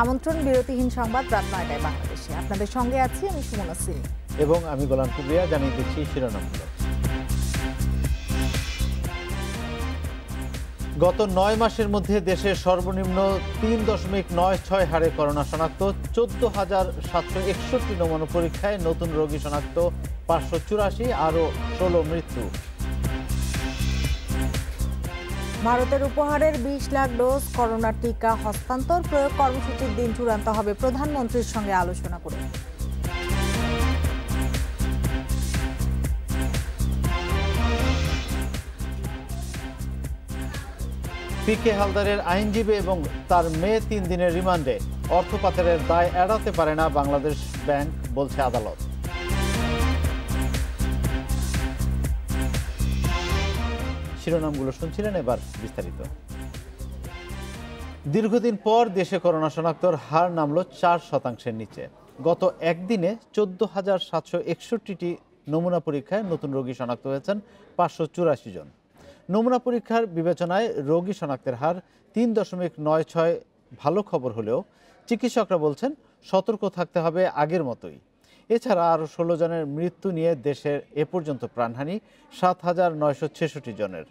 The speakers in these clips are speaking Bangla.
আমন্ত্রণ বিরতিহীন সংবাদ রাত ৯টায় বাংলাদেশে। আপনাদের সঙ্গে আছি আমি সুমনা সিং এবং আমি গোলাম কিবরিয়া। জানিয়ে দিচ্ছি শিরোনামগুলো। গত ৯ মাসের মধ্যে দেশের সর্বনিম্ন ৩.৯৬ হারে করোনা শনাক্ত, ১৪,৭৬১ নমুনা পরীক্ষায় নতুন রোগী শনাক্ত ৫৮৪, আরও ১৬ মৃত্যু। ভারতের উপহারের ২০ লাখ ডোজ করোনা টিকা হস্তান্তর, প্রয়োগ কর্মসূচির দিন চূড়ান্ত হবে প্রধানমন্ত্রীর সঙ্গে আলোচনা করে। পিকে হালদারের আইনজীবী এবং তার মেয়ে ৩ দিনের রিমান্ডে, অর্থ পাচারের দায় এড়াতে পারে না বাংলাদেশ ব্যাংক, বলছে আদালত। শিরোনামগুলো শুনছিলেন, এবার বিস্তারিত। দীর্ঘদিন পর দেশে করোনা শনাক্তর হার নামল ৪% নিচে। গত একদিনে ১৪,৭৬১টি নমুনা পরীক্ষায় নতুন রোগী শনাক্ত হয়েছেন ৫৮৪ জন। নমুনা পরীক্ষার বিবেচনায় রোগী শনাক্তের হার ৩.৯৬ ভালো খবর হলেও চিকিৎসকরা বলছেন সতর্ক থাকতে হবে আগের মতোই। এছাড়া আরও ১৬ জনের মৃত্যু নিয়ে দেশের এ পর্যন্ত প্রাণহানি ৭,৯৬৬ জনের।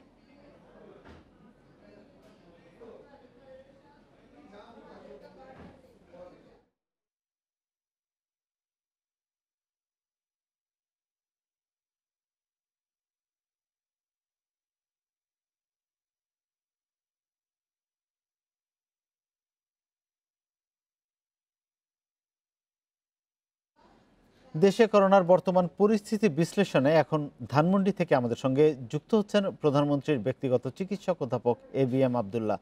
দেশে করোনার বর্তমান পরিস্থিতি বিশ্লেষণে এখন ধানমন্ডি থেকে আমাদের সঙ্গে যুক্ত হচ্ছেন প্রধানমন্ত্রীর ব্যক্তিগত চিকিৎসক অধ্যাপক ABM আবদুল্লাহ।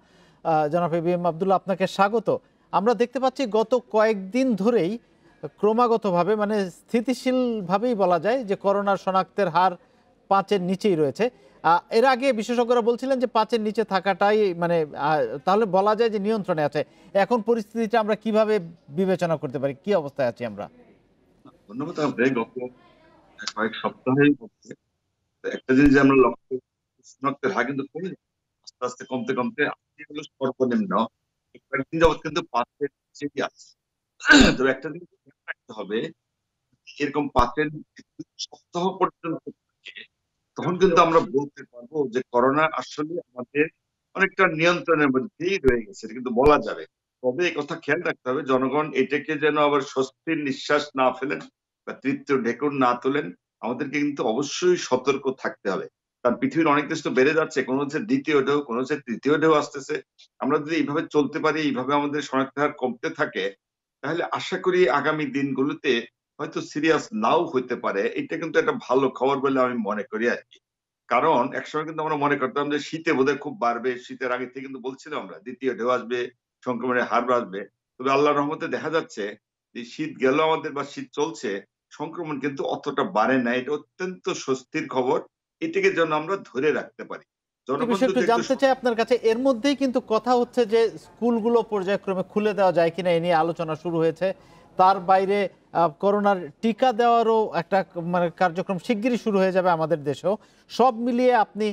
জনাব ABM আবদুল্লাহ, আপনাকে স্বাগত। আমরা দেখতে পাচ্ছি গত কয়েকদিন ধরেই ক্রমাগতভাবে, মানে স্থিতিশীলভাবেই বলা যায় যে করোনার শনাক্তের হার ৫-এর নিচেই রয়েছে। এর আগে বিশেষজ্ঞরা বলছিলেন যে 5-এর নিচে থাকাটাই মানে তাহলে বলা যায় যে নিয়ন্ত্রণে আছে। এখন পরিস্থিতিটা আমরা কিভাবে বিবেচনা করতে পারি, কি অবস্থায় আছি আমরা? ধন্যবাদ। গত কয়েক সপ্তাহেই একটা জিনিস আমরা লক্ষ্য শনাক্তের হার কিন্তু কমে আস্তে আস্তে কমতে কমতে হলো সর্বনিম্ন কয়েকদিন যাবৎ কিন্তু 5-এর নিচেই আছে। তবে একটা জিনিস খেয়াল রাখতে হবে, এরকম 5-এর সপ্তাহ পর্যন্ত থাকে, তখন কিন্তু আমরা বলতে পারবো যে করোনা আসলে আমাদের অনেকটা নিয়ন্ত্রণের মধ্যেই রয়ে গেছে, এটা কিন্তু বলা যাবে। তবে এই কথা খেয়াল রাখতে হবে, জনগণ এটাকে যেন আবার স্বস্তির নিঃশ্বাস না ফেলেন বা তৃতীয় ঢেকুর না তোলেন। আমাদেরকে কিন্তু অবশ্যই সতর্ক থাকতে হবে, কারণ পৃথিবীর অনেক দেশ তো বেড়ে যাচ্ছে, কোনো হচ্ছে দ্বিতীয় ঢেউ, কোনো হচ্ছে তৃতীয় ঢেউ আসতেছে। আমরা যদি এইভাবে চলতে পারি, এইভাবে আমাদের শনাক্তের হার কমতে থাকে, তাহলে আশা করি আগামী দিনগুলোতে হয়তো সিরিয়াস নাও হইতে পারে। এটা কিন্তু একটা ভালো খবর বলে আমি মনে করি আর কি। কারণ একসময় কিন্তু আমরা মনে করতাম যে শীতে বোধহয় খুব বাড়বে, শীতের আগে থেকে কিন্তু বলছিলাম আমরা দ্বিতীয় ঢেউ আসবে, সংক্রমণের হার বাড়বে। তবে আল্লাহর রহমতে দেখা যাচ্ছে যে শীত গেল আমাদের বা শীত চলছে, সংক্রমণ কিন্তু অতটা বাড়ে না। এটা অত্যন্ত স্বস্তির খবর, এটাকে যেন আমরা ধরে রাখতে পারি। এই জনগণ বিষয়ে যদি একটু জানতে চাই আপনার কাছে। এর মধ্যেই কিন্তু কথা হচ্ছে যে স্কুলগুলো পর্যায়ক্রমে খুলে দেওয়া যায় কিনা, এ নিয়ে আলোচনা শুরু হয়েছে। তার বাইরে করোনার টিকা দেওয়ারও একটা মানে কার্যক্রম শিগগিরই শুরু হয়ে যাবে আমাদের দেশেও। সব মিলিয়ে আপনি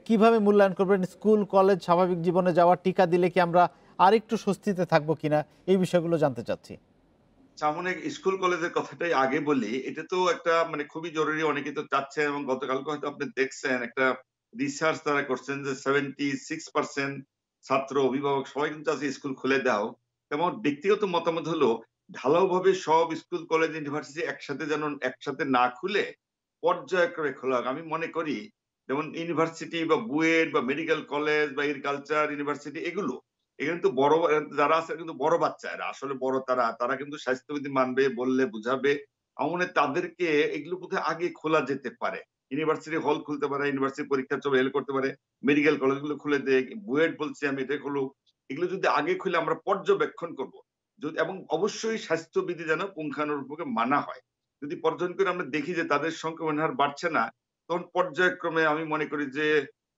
কিভাবে মূল্যায়ন করবেন? স্কুল কলেজ স্বাভাবিক জীবনে যাওয়ার টিকা দিলে কি আমরা আরেকটু স্বস্তিতে থাকবো কিনা, এই বিষয়গুলো জানতে চাচ্ছি। সামনে স্কুল কলেজের কথাটাই আগে বলি, এটা তো একটা মানে খুবই জরুরি, অনেকে তো চাচ্ছে। এবং গতকালকে হয়তো আপনি দেখছেন একটা রিসার্চ তারা করছেন যে 76% ছাত্র অভিভাবক সবাই কিন্তু আজকে স্কুল খুলে দাও। তেমন ব্যক্তিগত মতামত হলো ঢালাওভাবে সব স্কুল কলেজ ইউনিভার্সিটি একসাথে যেন একসাথে না খুলে পর্যায়ক্রমে খোলা হোক। আমি মনে করি যেমন ইউনিভার্সিটি বা বুয়েট বা মেডিকেল কলেজ বা এগ্রিকালচার ইউনিভার্সিটি, এগুলো এখানে কিন্তু বড় যারা আছে কিন্তু বড় বাচ্চা, এরা আসলে বড়, তারা তারা কিন্তু স্বাস্থ্যবিধি মানবে, বললে বুঝাবে। আমার মনে হয় তাদেরকে এগুলো বোধহয় আগে খোলা যেতে পারে। ইউনিভার্সিটি হল খুলতে পারে, ইউনিভার্সিটি পরীক্ষার জন্য হেল্প করতে পারে, মেডিকেল কলেজগুলো খুলে দেয়, বুয়েট বলছি আমি, এটা খুলুক। এগুলো যদি আগে খুলে আমরা পর্যবেক্ষণ করব, যদি এবং অবশ্যই স্বাস্থ্যবিধি যেন পুঙ্খানুরূপে মানা হয়। যদি পর্যবেক্ষণ করে আমরা দেখি যে তাদের সংক্রমণের হার বাড়ছে না, তখন পর্যায়ক্রমে আমি মনে করি যে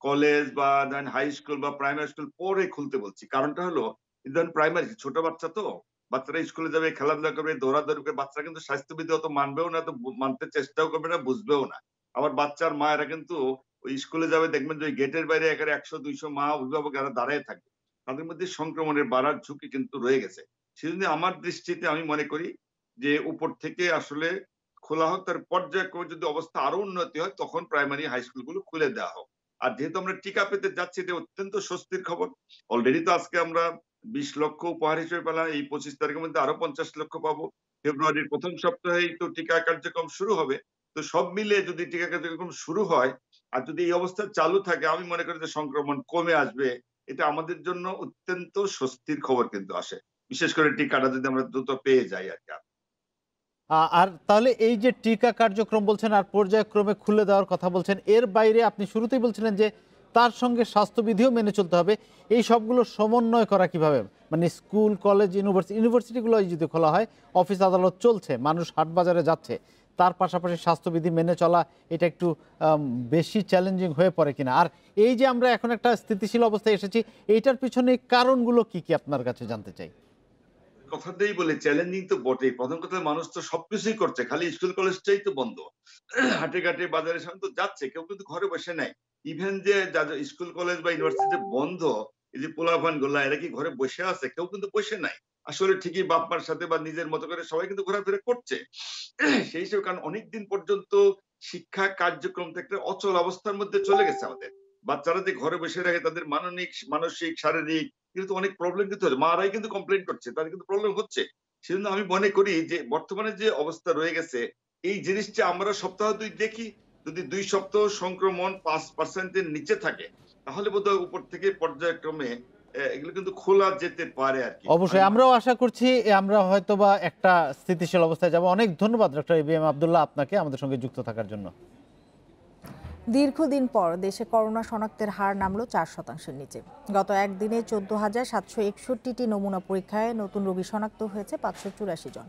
কলেজ বা ধরেন হাই স্কুল বা প্রাইমারি স্কুল পরে খুলতে বলছি। কারণটা হলো ধরেন প্রাইমারি ছোট বাচ্চা তো, বাচ্চারা স্কুলে যাবে, খেলাধুলা করবে, দৌড়াদৌড়ি করবে, বাচ্চারা কিন্তু স্বাস্থ্যবিধি অত মানবেও না, তো মানতে চেষ্টাও করবে না, বুঝবেও না। আবার বাচ্চার মায়েরা কিন্তু ওই স্কুলে যাবে, দেখবেন যে ওই গেটের বাইরে একেবারে 100-200 মা অভিভাবক এরা দাঁড়ায় থাকবে। তাদের মধ্যে সংক্রমণের বাড়ার ঝুঁকি কিন্তু রয়ে গেছে। সেজন্য আমার দৃষ্টিতে আমি মনে করি যে উপর থেকে আসলে খোলা হোক, তার পর্যায়ক্রমে যদি অবস্থা আরো উন্নতি হয় তখন প্রাইমারি হাই স্কুলগুলো খুলে দেওয়া হোক। আর যেহেতু আমরা টিকা পেতে যাচ্ছি, এটা অত্যন্ত স্বস্তির খবর। অলরেডি তো আজকে আমরা 20 লক্ষ উপহার হিসেবে পেলাম, এই 25 তারিখের মধ্যে আরো 50 লক্ষ পাবো। ফেব্রুয়ারির প্রথম সপ্তাহেই তো টিকা কার্যক্রম শুরু হবে। তো সব মিলিয়ে যদি টিকা কার্যক্রম শুরু হয় আর যদি এই অবস্থা চালু থাকে, আমি মনে করি যে সংক্রমণ কমে আসবে। এটা আমাদের জন্য অত্যন্ত স্বস্তির খবর কিন্তু আসে, বিশেষ করে টিকাটা যদি আমরা দ্রুত পেয়ে যাই আর কি। আর তাহলে এই যে টিকা কার্যক্রম বলছেন আর পর্যায়ক্রমে খুলে দেওয়ার কথা বলছেন, এর বাইরে আপনি শুরুতেই বলছিলেন যে তার সঙ্গে স্বাস্থ্যবিধিও মেনে চলতে হবে। এই সবগুলো সমন্বয় করা কিভাবে? মানে স্কুল, কলেজ, ইউনিভার্সিটিগুলো যদি খোলা হয়, অফিস আদালত চলছে, মানুষ হাট বাজারে যাচ্ছে, তার পাশাপাশি স্বাস্থ্যবিধি মেনে চলা এটা একটু বেশি চ্যালেঞ্জিং হয়ে পড়ে কিনা? আর এই যে আমরা এখন একটা স্থিতিশীল অবস্থায় এসেছি, এইটার পিছনে কারণগুলো কি কি আপনার কাছে জানতে চাই। কথাতেই বলে চ্যালেঞ্জিং তো বটেই। প্রথম কথা, মানুষ তো সবকিছুই করছে, খালি স্কুল কলেজটাই তো বন্ধ। হাটে ঘাটে বাজারে সবাই তো যাচ্ছে, কেউ কিন্তু ঘরে বসে নাই। ইভেন যে স্কুল কলেজ বা ইউনিভার্সিটি যে বন্ধ, এই যে পোলাপান গুলা এরা কি ঘরে বসে আছে? কেউ কিন্তু বসে নাই। আসলে ঠিকই বাপ মার সাথে বা নিজের মতো করে সবাই কিন্তু ঘোরাফেরা করছে। সেই হিসেবে কারণ অনেকদিন পর্যন্ত শিক্ষা কার্যক্রমটা একটা অচল অবস্থার মধ্যে চলে গেছে আমাদের। বাচ্চারা যে ঘরে বসে রাখে, তাদের মানসিক, শারীরিক কিন্তু অনেক প্রবলেম কিন্তু হচ্ছে। মারাই কিন্তু কমপ্লেইন করছে, তাদের কিন্তু প্রবলেম হচ্ছে। সেজন্য আমি মনে করি যে বর্তমানে যে অবস্থা রয়ে গেছে, এই জিনিসটা আমরা সপ্তাহ 2 দেখি। যদি 2 সপ্তাহ সংক্রমণ 5% এর নিচে থাকে, তাহলে বোধহয় উপর থেকে পর্যায়ক্রমে এগুলো কিন্তু খোলা যেতে পারে আরকি। অবশ্যই আমরাও আশা করছি আমরা হয়তোবা একটা স্থিতিশীল অবস্থায় যাব। অনেক ধন্যবাদ ডক্টর এবিএম আব্দুল্লাহ আপনাকে আমাদের সঙ্গে যুক্ত থাকার জন্য। দীর্ঘদিন পর দেশে করোনা শনাক্তের হার নামলো 4%-এর নিচে। গত একদিনে 14,761টি নমুনা পরীক্ষায় নতুন রোগী শনাক্ত হয়েছে 584 জন।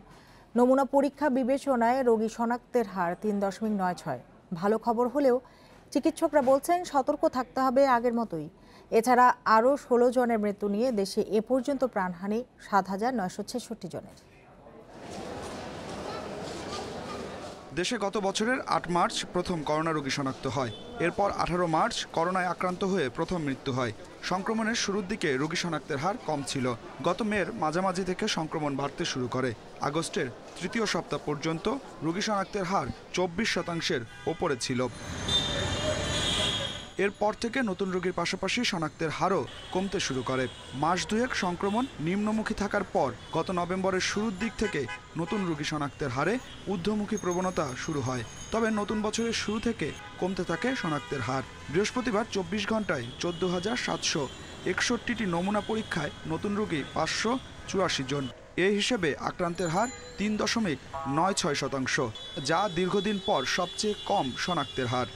নমুনা পরীক্ষা বিবেচনায় রোগী শনাক্তের হার 3.96। ভালো খবর হলেও চিকিৎসকরা বলছেন সতর্ক থাকতে হবে আগের মতোই। এছাড়া আরও 16 জনের মৃত্যু নিয়ে দেশে এ পর্যন্ত প্রাণহানি 7,966 জনের। দেশে গত বছরের 8 মার্চ প্রথম করোনা রোগী শনাক্ত হয়। এরপর 18 মার্চ করোনায় আক্রান্ত হয়ে প্রথম মৃত্যু হয়। সংক্রমণের শুরুর দিকে রোগী শনাক্তের হার কম ছিল। গত মের মাঝামাঝি থেকে সংক্রমণ বাড়তে শুরু করে। আগস্টের তৃতীয় সপ্তাহ পর্যন্ত রোগী শনাক্তের হার 24%-এর ওপরে ছিল। এরপর থেকে নতুন রোগীর পাশাপাশি শনাক্তের হারও কমতে শুরু করে। মাস দুয়েক সংক্রমণ নিম্নমুখী থাকার পর গত নভেম্বরের শুরুর দিক থেকে নতুন রোগী শনাক্তের হারে ঊর্ধ্বমুখী প্রবণতা শুরু হয়। তবে নতুন বছরের শুরু থেকে কমতে থাকে শনাক্তের হার। বৃহস্পতিবার 24 ঘন্টায় 14,761টি নমুনা পরীক্ষায় নতুন রোগী 584 জন। এ হিসেবে আক্রান্তের হার 3.96%, যা দীর্ঘদিন পর সবচেয়ে কম শনাক্তের হার।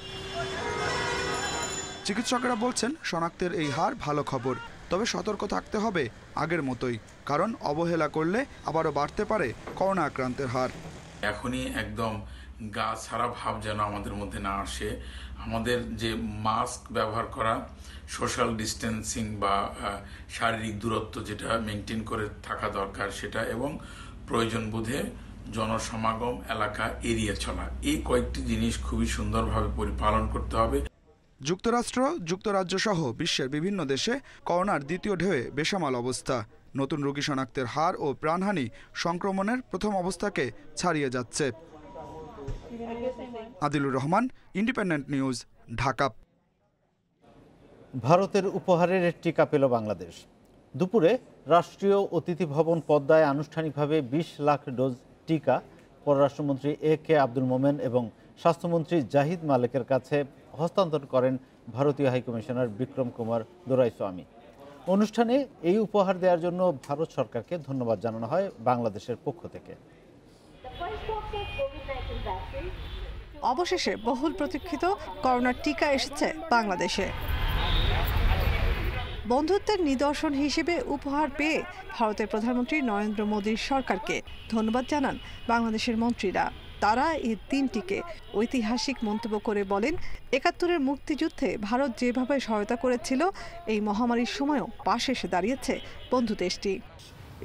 চিকিৎসকরা বলছেন শনাক্তের এই হার ভালো খবর, তবে সতর্ক থাকতে হবে আগের মতোই, কারণ অবহেলা করলে আবারও বাড়তে পারে করোনা আক্রান্তের হার। এখনই একদম গা ছাড়া ভাব যেন আমাদের মধ্যে না আসে। আমাদের যে মাস্ক ব্যবহার করা, সোশ্যাল ডিস্টেন্সিং বা শারীরিক দূরত্ব যেটা মেনটেন করে থাকা দরকার সেটা, এবং প্রয়োজন বোধে জনসমাগম এলাকা এড়িয়ে চলা, এই কয়েকটি জিনিস খুবই সুন্দরভাবে পরিপালন করতে হবে। যুক্তরাষ্ট্র, যুক্তরাজ্য সহ বিশ্বের বিভিন্ন দেশে করোনার দ্বিতীয় ঢেউয়ে বেসামাল অবস্থা। নতুন রোগী শনাক্তের হার ও প্রাণহানি সংক্রমণের প্রথম অবস্থাকে ছাড়িয়ে যাচ্ছে। Adilur Rahman, independent News, Dhaka. ভারতের উপহারের টিকা পেল বাংলাদেশ। দুপুরে রাষ্ট্রীয় অতিথি ভবন পদ্মায় আনুষ্ঠানিকভাবে 20 লাখ ডোজ টিকা পররাষ্ট্রমন্ত্রী AK আব্দুল মোমেন এবং স্বাস্থ্যমন্ত্রী জাহিদ মালেকের কাছে হস্তান্তর করেন ভারতীয় হাইকমিশনার বিক্রম কুমার দোরাইস্বামী। অনুষ্ঠানে এই উপহার দেওয়ার জন্য ভারত সরকারকে ধন্যবাদ জানানো হয় বাংলাদেশের পক্ষ থেকে। অবশেষে বহুল প্রতীক্ষিত করোনার টিকা এসেছে বাংলাদেশে। বন্ধুত্বের নিদর্শন হিসেবে উপহার পেয়ে ভারতের প্রধানমন্ত্রী নরেন্দ্র মোদীর সরকারকে ধন্যবাদ জানান বাংলাদেশের মন্ত্রীরা। তারা এই দিনটিকে ঐতিহাসিক মন্তব্য করে বলেন, ৭১-এর মুক্তিযুদ্ধে ভারত যেভাবে সহায়তা করেছিল, এই মহামারীর সময়ও পাশে এসে দাঁড়িয়েছে বন্ধু দেশটি।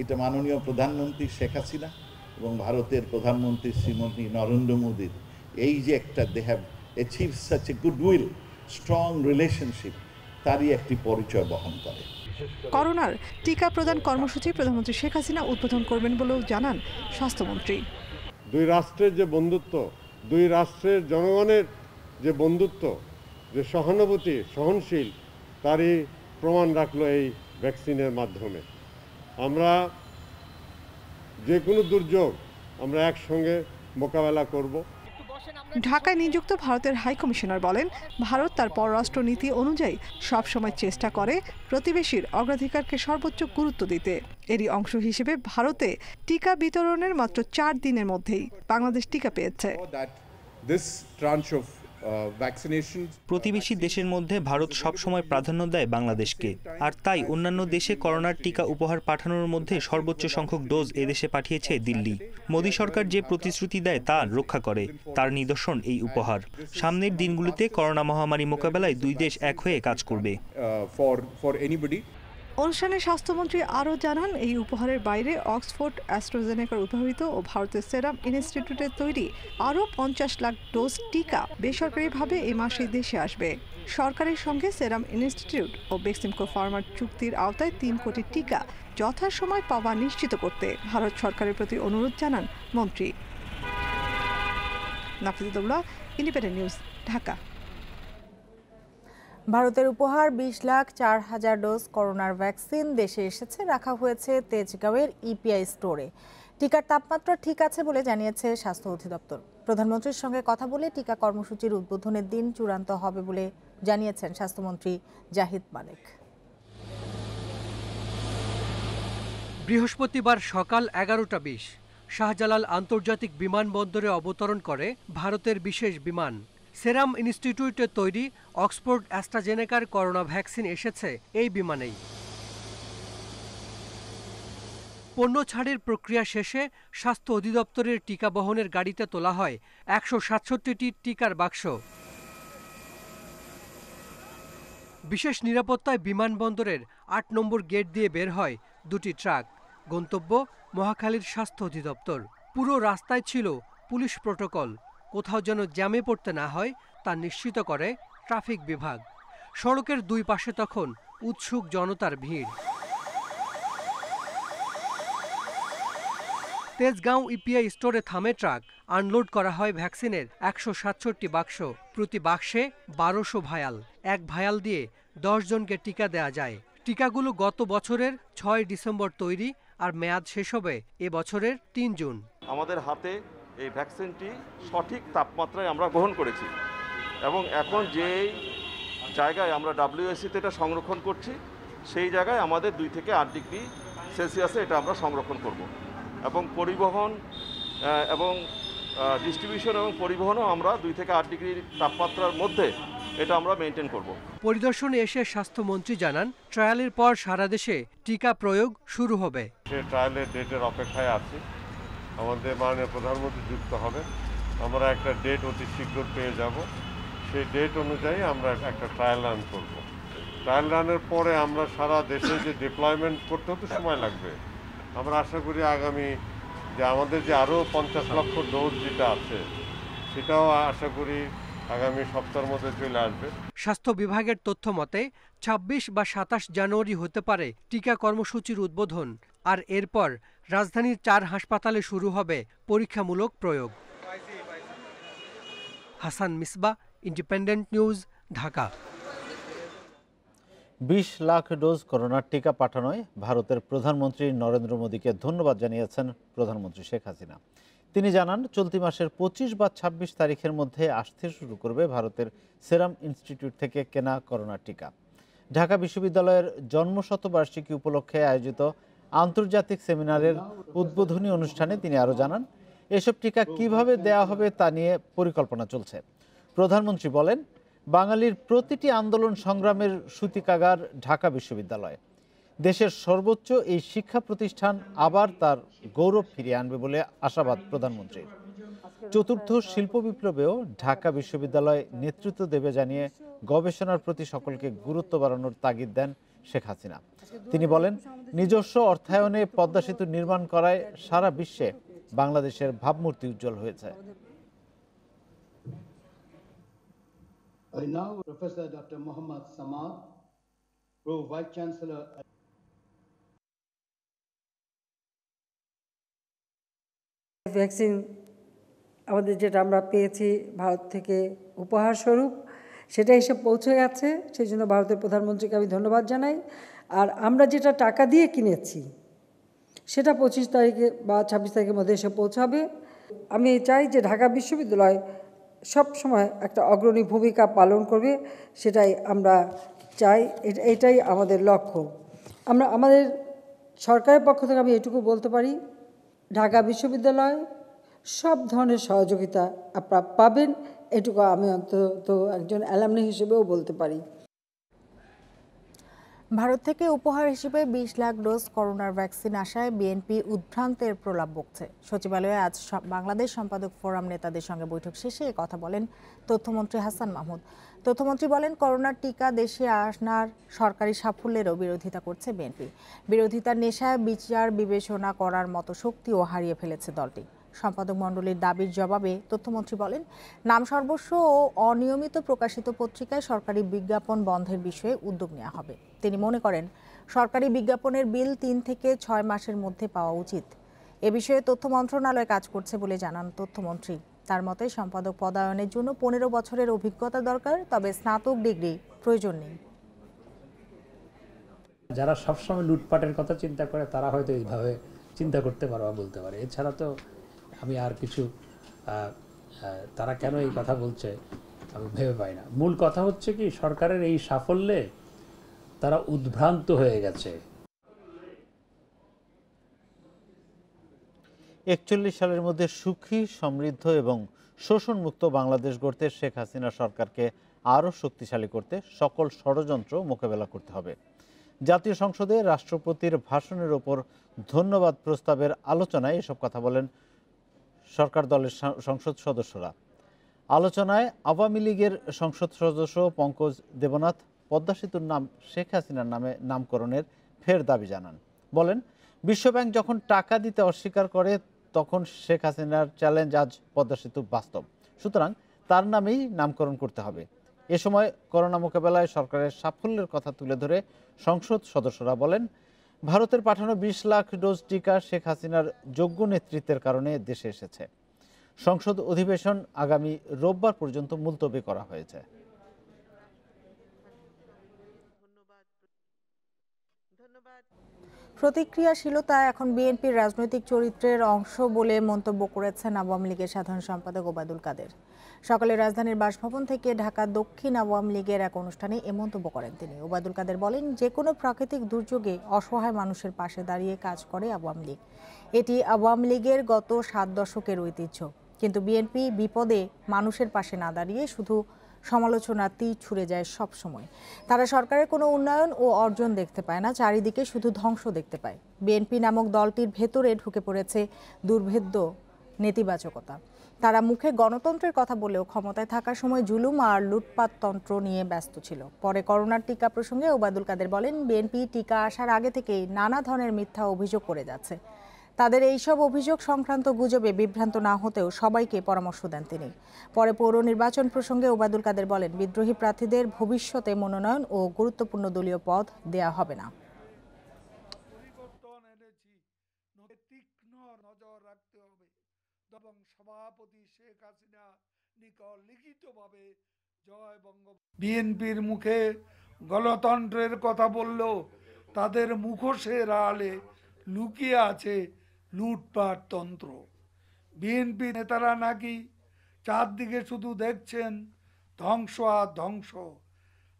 এটা মাননীয় প্রধানমন্ত্রী শেখ হাসিনা এবং ভারতের প্রধানমন্ত্রী শ্রীমতী নরেন্দ্র মোদীর এই যে একটা they have achieved such a goodwill, strong relationship, তারই একটি পরিচয় বহন করে। করোনার টিকা প্রদান কর্মসূচি প্রধানমন্ত্রী শেখ হাসিনা উদ্বোধন করবেন বলেও জানান স্বাস্থ্যমন্ত্রী। দুই রাষ্ট্রের যে বন্ধুত্ব, দুই রাষ্ট্রের জনগণের যে বন্ধুত্ব, যে সহানুভূতি, সহনশীল, তারই প্রমাণ রাখলো এই ভ্যাকসিনের মাধ্যমে। আমরা যে কোনো দুর্যোগ আমরা একসঙ্গে মোকাবেলা করব। ঢাকায় নিযুক্ত ভারতের হাইকমিশনার বলেন, ভারত তার পররাষ্ট্র নীতি অনুযায়ী সবসময় চেষ্টা করে প্রতিবেশীর অগ্রাধিকারকে সর্বোচ্চ গুরুত্ব দিতে। এরই অংশ হিসেবে ভারতে টিকা বিতরণের মাত্র 4 দিনের মধ্যেই বাংলাদেশ টিকা পেয়েছে। প্রতিবেশী দেশের মধ্যে ভারত সবসময় প্রাধান্য দেয় বাংলাদেশকে, আর তাই অন্যান্য দেশে করোনার টিকা উপহার পাঠানোর মধ্যে সর্বোচ্চ সংখ্যক ডোজ এদেশে পাঠিয়েছে দিল্লি। মোদী সরকার যে প্রতিশ্রুতি দেয় তা রক্ষা করে, তার নিদর্শন এই উপহার। সামনের দিনগুলোতে করোনা মহামারী মোকাবেলায় দুই দেশ এক হয়ে কাজ করবে। অনুষ্ঠানে স্বাস্থ্যমন্ত্রী আরও জানান, এই উপহারের বাইরে অক্সফোর্ড অ্যাস্ট্রাজেনেকার উদ্ভাবিত ও ভারতের সেরাম ইনস্টিটিউটের তৈরি আরও 50 লাখ ডোজ টিকা বেসরকারিভাবে এই মাসেই দেশে আসবে। সরকারের সঙ্গে সেরাম ইনস্টিটিউট ও বেক্সিমকো ফার্মার চুক্তির আওতায় 3 কোটি টিকা যথাসময় পাওয়া নিশ্চিত করতে ভারত সরকারের প্রতি অনুরোধ জানান মন্ত্রী। নাফিজুদ্দৌলা, ইন্ডিপেন্ডেন্ট নিউজ, ঢাকা। ভারতের উপহার 20,04,000 ডোজ করোনার ভ্যাকসিন দেশে এসেছে, রাখা হয়েছে তেজগাঁওয়ের ইপিআই স্টোরে। টিকার তাপমাত্রা ঠিক আছে বলে জানিয়েছে স্বাস্থ্য অধিদপ্তর। প্রধানমন্ত্রীর সঙ্গে কথা বলে টিকা কর্মসূচির উদ্বোধনের দিন চূড়ান্ত হবে বলে জানিয়েছেন স্বাস্থ্যমন্ত্রী জাহিদ মালেক। বৃহস্পতিবার সকাল 11টা 20 শাহজালাল আন্তর্জাতিক বিমানবন্দরে অবতরণ করে ভারতের বিশেষ বিমান। সেরাম ইনস্টিটিউটের তৈরি অক্সফোর্ড অ্যাস্ট্রাজেনেকার করোনা ভ্যাকসিন এসেছে এই বিমানেই। পণ্য ছাড়ের প্রক্রিয়া শেষে স্বাস্থ্য অধিদপ্তরের টিকা বহনের গাড়িতে তোলা হয় 167টি টিকার বাক্স। বিশেষ নিরাপত্তায় বিমানবন্দরের 8 নম্বর গেট দিয়ে বের হয় 2টি ট্রাক। গন্তব্য মহাখালীর স্বাস্থ্য অধিদপ্তর। পুরো রাস্তায় ছিল পুলিশ প্রটোকল, কোথাও যেন জ্যামে পড়তে না হয় তা নিশ্চিত করে ট্রাফিক বিভাগ। সড়কের দুই পাশে তখন উৎসুক জনতার ভিড়। তেজগাঁও ইপিআই স্টোরে থামে ট্রাক। আনলোড করা হয় ভ্যাকসিনের 167টি বাক্স। প্রতি বাক্সে 1200 ভায়াল। এক ভায়াল দিয়ে 10 জনকে টিকা দেয়া যায়। টিকাগুলো গত বছরের 6 ডিসেম্বর তৈরি, আর মেয়াদ শেষ হবে এ বছরের 3 জুন। আমাদের হাতে এই ভ্যাকসিনটি সঠিক তাপমাত্রায় আমরা গ্রহণ করেছি, এবং এখন যে জায়গায় আমরা WSC-তে এটা সংরক্ষণ করছি, সেই জায়গায় আমাদের 2 থেকে 8 ডিগ্রি সেলসিয়াসে এটা আমরা সংরক্ষণ করব, এবং পরিবহন এবং ডিস্ট্রিবিউশন এবং পরিবহনও আমরা 2 থেকে 8 ডিগ্রি তাপমাত্রার মধ্যে এটা আমরা মেনটেন করব। পরিদর্শনে এসে স্বাস্থ্যমন্ত্রী জানান, ট্রায়ালের পর সারা দেশে টিকা প্রয়োগ শুরু হবে। সেই ট্রায়ালের ডেটের অপেক্ষায় আছি। আমাদের মাননীয় প্রধানমন্ত্রী যুক্ত হবে, আমরা একটা ডেট অতি শীঘ্র পেয়ে যাব। সেই ডেট অনুযায়ী আমরা একটা ট্রায়াল রান করব। ট্রায়াল রানের পরে আমরা সারা দেশে যে ডিপ্লয়মেন্ট করতে হতে সময় লাগবে, আমরা আশা করি আগামী যে আমাদের যে আরও 50 লক্ষ ডোজ যেটা আছে, সেটাও আশা করি আগামী সপ্তাহের মধ্যে চলে আসবে। স্বাস্থ্য বিভাগের তথ্য মতে 26 বা 27 জানুয়ারি হতে পারে টিকা কর্মসূচির উদ্বোধন, আর এরপর রাজধানীর 4 হাসপাতালে শুরু হবে পরীক্ষামূলক প্রয়োগ। Hasan Misbah, independent News, Dhaka. 20 lakh dose করোনার টিকা পাঠানোয় ভারতের প্রধানমন্ত্রী নরেন্দ্র মোদীকে ধন্যবাদ জানিয়েছেন প্রধানমন্ত্রী শেখ হাসিনা। তিনি জানান, চলতি মাসের 25 বা 26 তারিখের মধ্যে আসতে শুরু করবে ভারতের সেরাম ইনস্টিটিউট থেকে কেনা করোনার টিকা। ঢাকা বিশ্ববিদ্যালয়ের জন্মশতবার্ষিকী উপলক্ষে আয়োজিত আন্তর্জাতিক সেমিনারের উদ্বোধনী অনুষ্ঠানে তিনি আরও জানান, এসব টিকা কিভাবে দেয়া হবে তা নিয়ে পরিকল্পনা চলছে। প্রধানমন্ত্রী বলেন, বাঙালির প্রতিটি আন্দোলন সংগ্রামের সূতিকাগার ঢাকা বিশ্ববিদ্যালয়। দেশের সর্বোচ্চ এই শিক্ষা প্রতিষ্ঠান আবার তার গৌরব ফিরিয়ে আনবে বলে আশাবাদ প্রধানমন্ত্রীর। চতুর্থ শিল্প বিপ্লবেও ঢাকা বিশ্ববিদ্যালয় নেতৃত্ব দেবে জানিয়ে গবেষণার প্রতি সকলকে গুরুত্ব বাড়ানোর তাগিদ দেন শেখ হাসিনা। তিনি বলেন, নিজস্ব অর্থায়নে পদ্মা সেতু নির্মাণ করায় সারা বিশ্বে বাংলাদেশের ভাবমূর্তি উজ্জ্বল হয়েছে। I now Professor Dr. Mohammad Samad Vice Chancellor. Vaccine আমাদের যেটা আমরা পেয়েছি ভারত থেকে উপহার স্বরূপ, সেটা এসে পৌঁছে গেছে, সেই জন্য ভারতের প্রধানমন্ত্রীকে আমি ধন্যবাদ জানাই। আর আমরা যেটা টাকা দিয়ে কিনেছি সেটা 25 তারিখে বা 26 তারিখের মধ্যে এসে পৌঁছাবে। আমি চাই যে ঢাকা বিশ্ববিদ্যালয় সব সময় একটা অগ্রণী ভূমিকা পালন করবে, সেটাই আমরা চাই, এটাই আমাদের লক্ষ্য। আমাদের সরকারের পক্ষ থেকে আমি এটুকু বলতে পারি, ঢাকা বিশ্ববিদ্যালয় সব ধরনের সহযোগিতা আপনারা পাবেন, এটুকু আমি অন্তত একজন অ্যালামনি হিসেবেও বলতে পারি। ভারত থেকে উপহার হিসেবে 20 লাখ ডোজ করোনার ভ্যাকসিন আসায় বিএনপি উদ্ভ্রান্তের প্রলাপ বকছে। সচিবালয়ে আজ বাংলাদেশ সম্পাদক ফোরাম নেতাদের সঙ্গে বৈঠক শেষে এ কথা বলেন তথ্যমন্ত্রী হাসান মাহমুদ। তথ্যমন্ত্রী বলেন, করোনার টিকা দেশে আনার সরকারি সাফল্যেরও বিরোধিতা করছে বিএনপি। বিরোধিতার নেশায় বিচার বিবেচনা করার মতো শক্তিও হারিয়ে ফেলেছে দলটি। সম্পাদক মণ্ডলীর দাবির জবাবে তথ্যমন্ত্রী বলেন, নাম সর্বস্ব ও অনিয়মিত প্রকাশিত পত্রিকায় সরকারি বিজ্ঞাপন বন্ধের বিষয়ে উদ্যোগ নেওয়া হবে। তিনি মনে করেন, সরকারি বিজ্ঞাপনের বিল 3 থেকে 6 মাসের মধ্যে পাওয়া উচিত। এ বিষয়ে তথ্য মন্ত্রণালয় কাজ করছে বলে জানান তথ্যমন্ত্রী। তার মতে সম্পাদক পদায়নের জন্য 15 বছরের অভিজ্ঞতা দরকার, তবে স্নাতক ডিগ্রি প্রয়োজন নেই। যারা সবসময় লুটপাটের কথা চিন্তা করে তারা হয়তো এইভাবে চিন্তা করতে পারে বা বলতে পারে, এছাড়া তো আমি আর কিছু তারা কেন এই কথা বলছে আমি ভেবে পাই না। মূল কথা হচ্ছে কি, সরকারের এই সাফল্যে তারা উদ্ভ্রান্ত হয়ে গেছে। 41 সালের মধ্যে সুখী, সমৃদ্ধ এবং শোষণমুক্ত বাংলাদেশ গড়তে শেখ হাসিনা সরকারকে আরও শক্তিশালী করতে সকল ষড়যন্ত্র মোকাবেলা করতে হবে। জাতীয় সংসদে রাষ্ট্রপতির ভাষণের ওপর ধন্যবাদ প্রস্তাবের আলোচনায় এসব কথা বলেন সরকার দলের সংসদ সদস্যরা। আলোচনায় আওয়ামী লীগের সংসদ সদস্য পঙ্কজ দেবনাথ পদ্মা সেতুর নাম শেখ হাসিনার নামে নামকরণের ফের দাবি জানান। বলেন, বিশ্বব্যাংক যখন টাকা দিতে অস্বীকার করে তখন শেখ হাসিনার চ্যালেঞ্জ আজ পদ্মা সেতু বাস্তব, সুতরাং তার নামেই নামকরণ করতে হবে। এ সময় করোনা মোকাবেলায় সরকারের সাফল্যের কথা তুলে ধরে সংসদ সদস্যরা বলেন, ভারতের পাঠানো 20 লাখ ডোজ টিকা শেখ হাসিনার যোগ্য নেতৃত্বের কারণে দেশে এসেছে। সংসদ অধিবেশন আগামী রোববার পর্যন্ত মুলতবি করা হয়েছে। প্রতিক্রিয়াশীলতা এখন বিএনপির রাজনৈতিক চরিত্রের অংশ বলে মন্তব্য করেছেন আওয়ামী লীগের সাধারণ সম্পাদক ওবায়দুল কাদের। সকালে রাজধানীর বাসভবন থেকে ঢাকা দক্ষিণ আওয়ামী লীগের এক অনুষ্ঠানে এ মন্তব্য করেন তিনি। ওবায়দুল কাদের বলেন, যে কোনো প্রাকৃতিক দুর্যোগে অসহায় মানুষের পাশে দাঁড়িয়ে কাজ করে আওয়ামী লীগ। এটি আওয়ামী লীগের গত 7 দশকের ঐতিহ্য। কিন্তু বিএনপি বিপদে মানুষের পাশে না দাঁড়িয়ে শুধু সমালোচনার তীর ছুড়ে যায় সব সময়। তারা সরকারের কোনো উন্নয়ন ও অর্জন দেখতে পায় না, চারিদিকে শুধু ধ্বংস দেখতে পায়। বিএনপি নামক দলটির ভেতরে ঢুকে পড়েছে দুর্ভেদ্য নেতিবাচকতা। তারা মুখে গণতন্ত্রের কথা বলেও ক্ষমতায় থাকার সময় জুলুম আর লুটপাট তন্ত্র নিয়ে ব্যস্ত ছিল। পরে করোনার টিকা প্রসঙ্গে ওবায়দুল কাদের বলেন, বিএনপি টিকা আসার আগে থেকেই নানা ধরনের মিথ্যা অভিযোগ করে যাচ্ছে। তাদের এইসব অভিযোগ সংক্রান্ত গুজবে বিভ্রান্ত না হতেও সবাইকে পরামর্শ দেন তিনি। পরে পৌর নির্বাচন প্রসঙ্গে ওবায়দুল কাদের বলেন, বিদ্রোহী প্রার্থীদের ভবিষ্যতে মনোনয়ন ও গুরুত্বপূর্ণ দলীয় পদ দেয়া হবে না। বিএনপির মুখে গণতন্ত্রের কথা বললেও তাদের মুখোশের আড়ালে লুকিয়ে আছে লুটপাট তন্ত্র। বিএনপি নেতারা নাকি চারদিকে শুধু দেখছেন ধ্বংস আর ধ্বংস।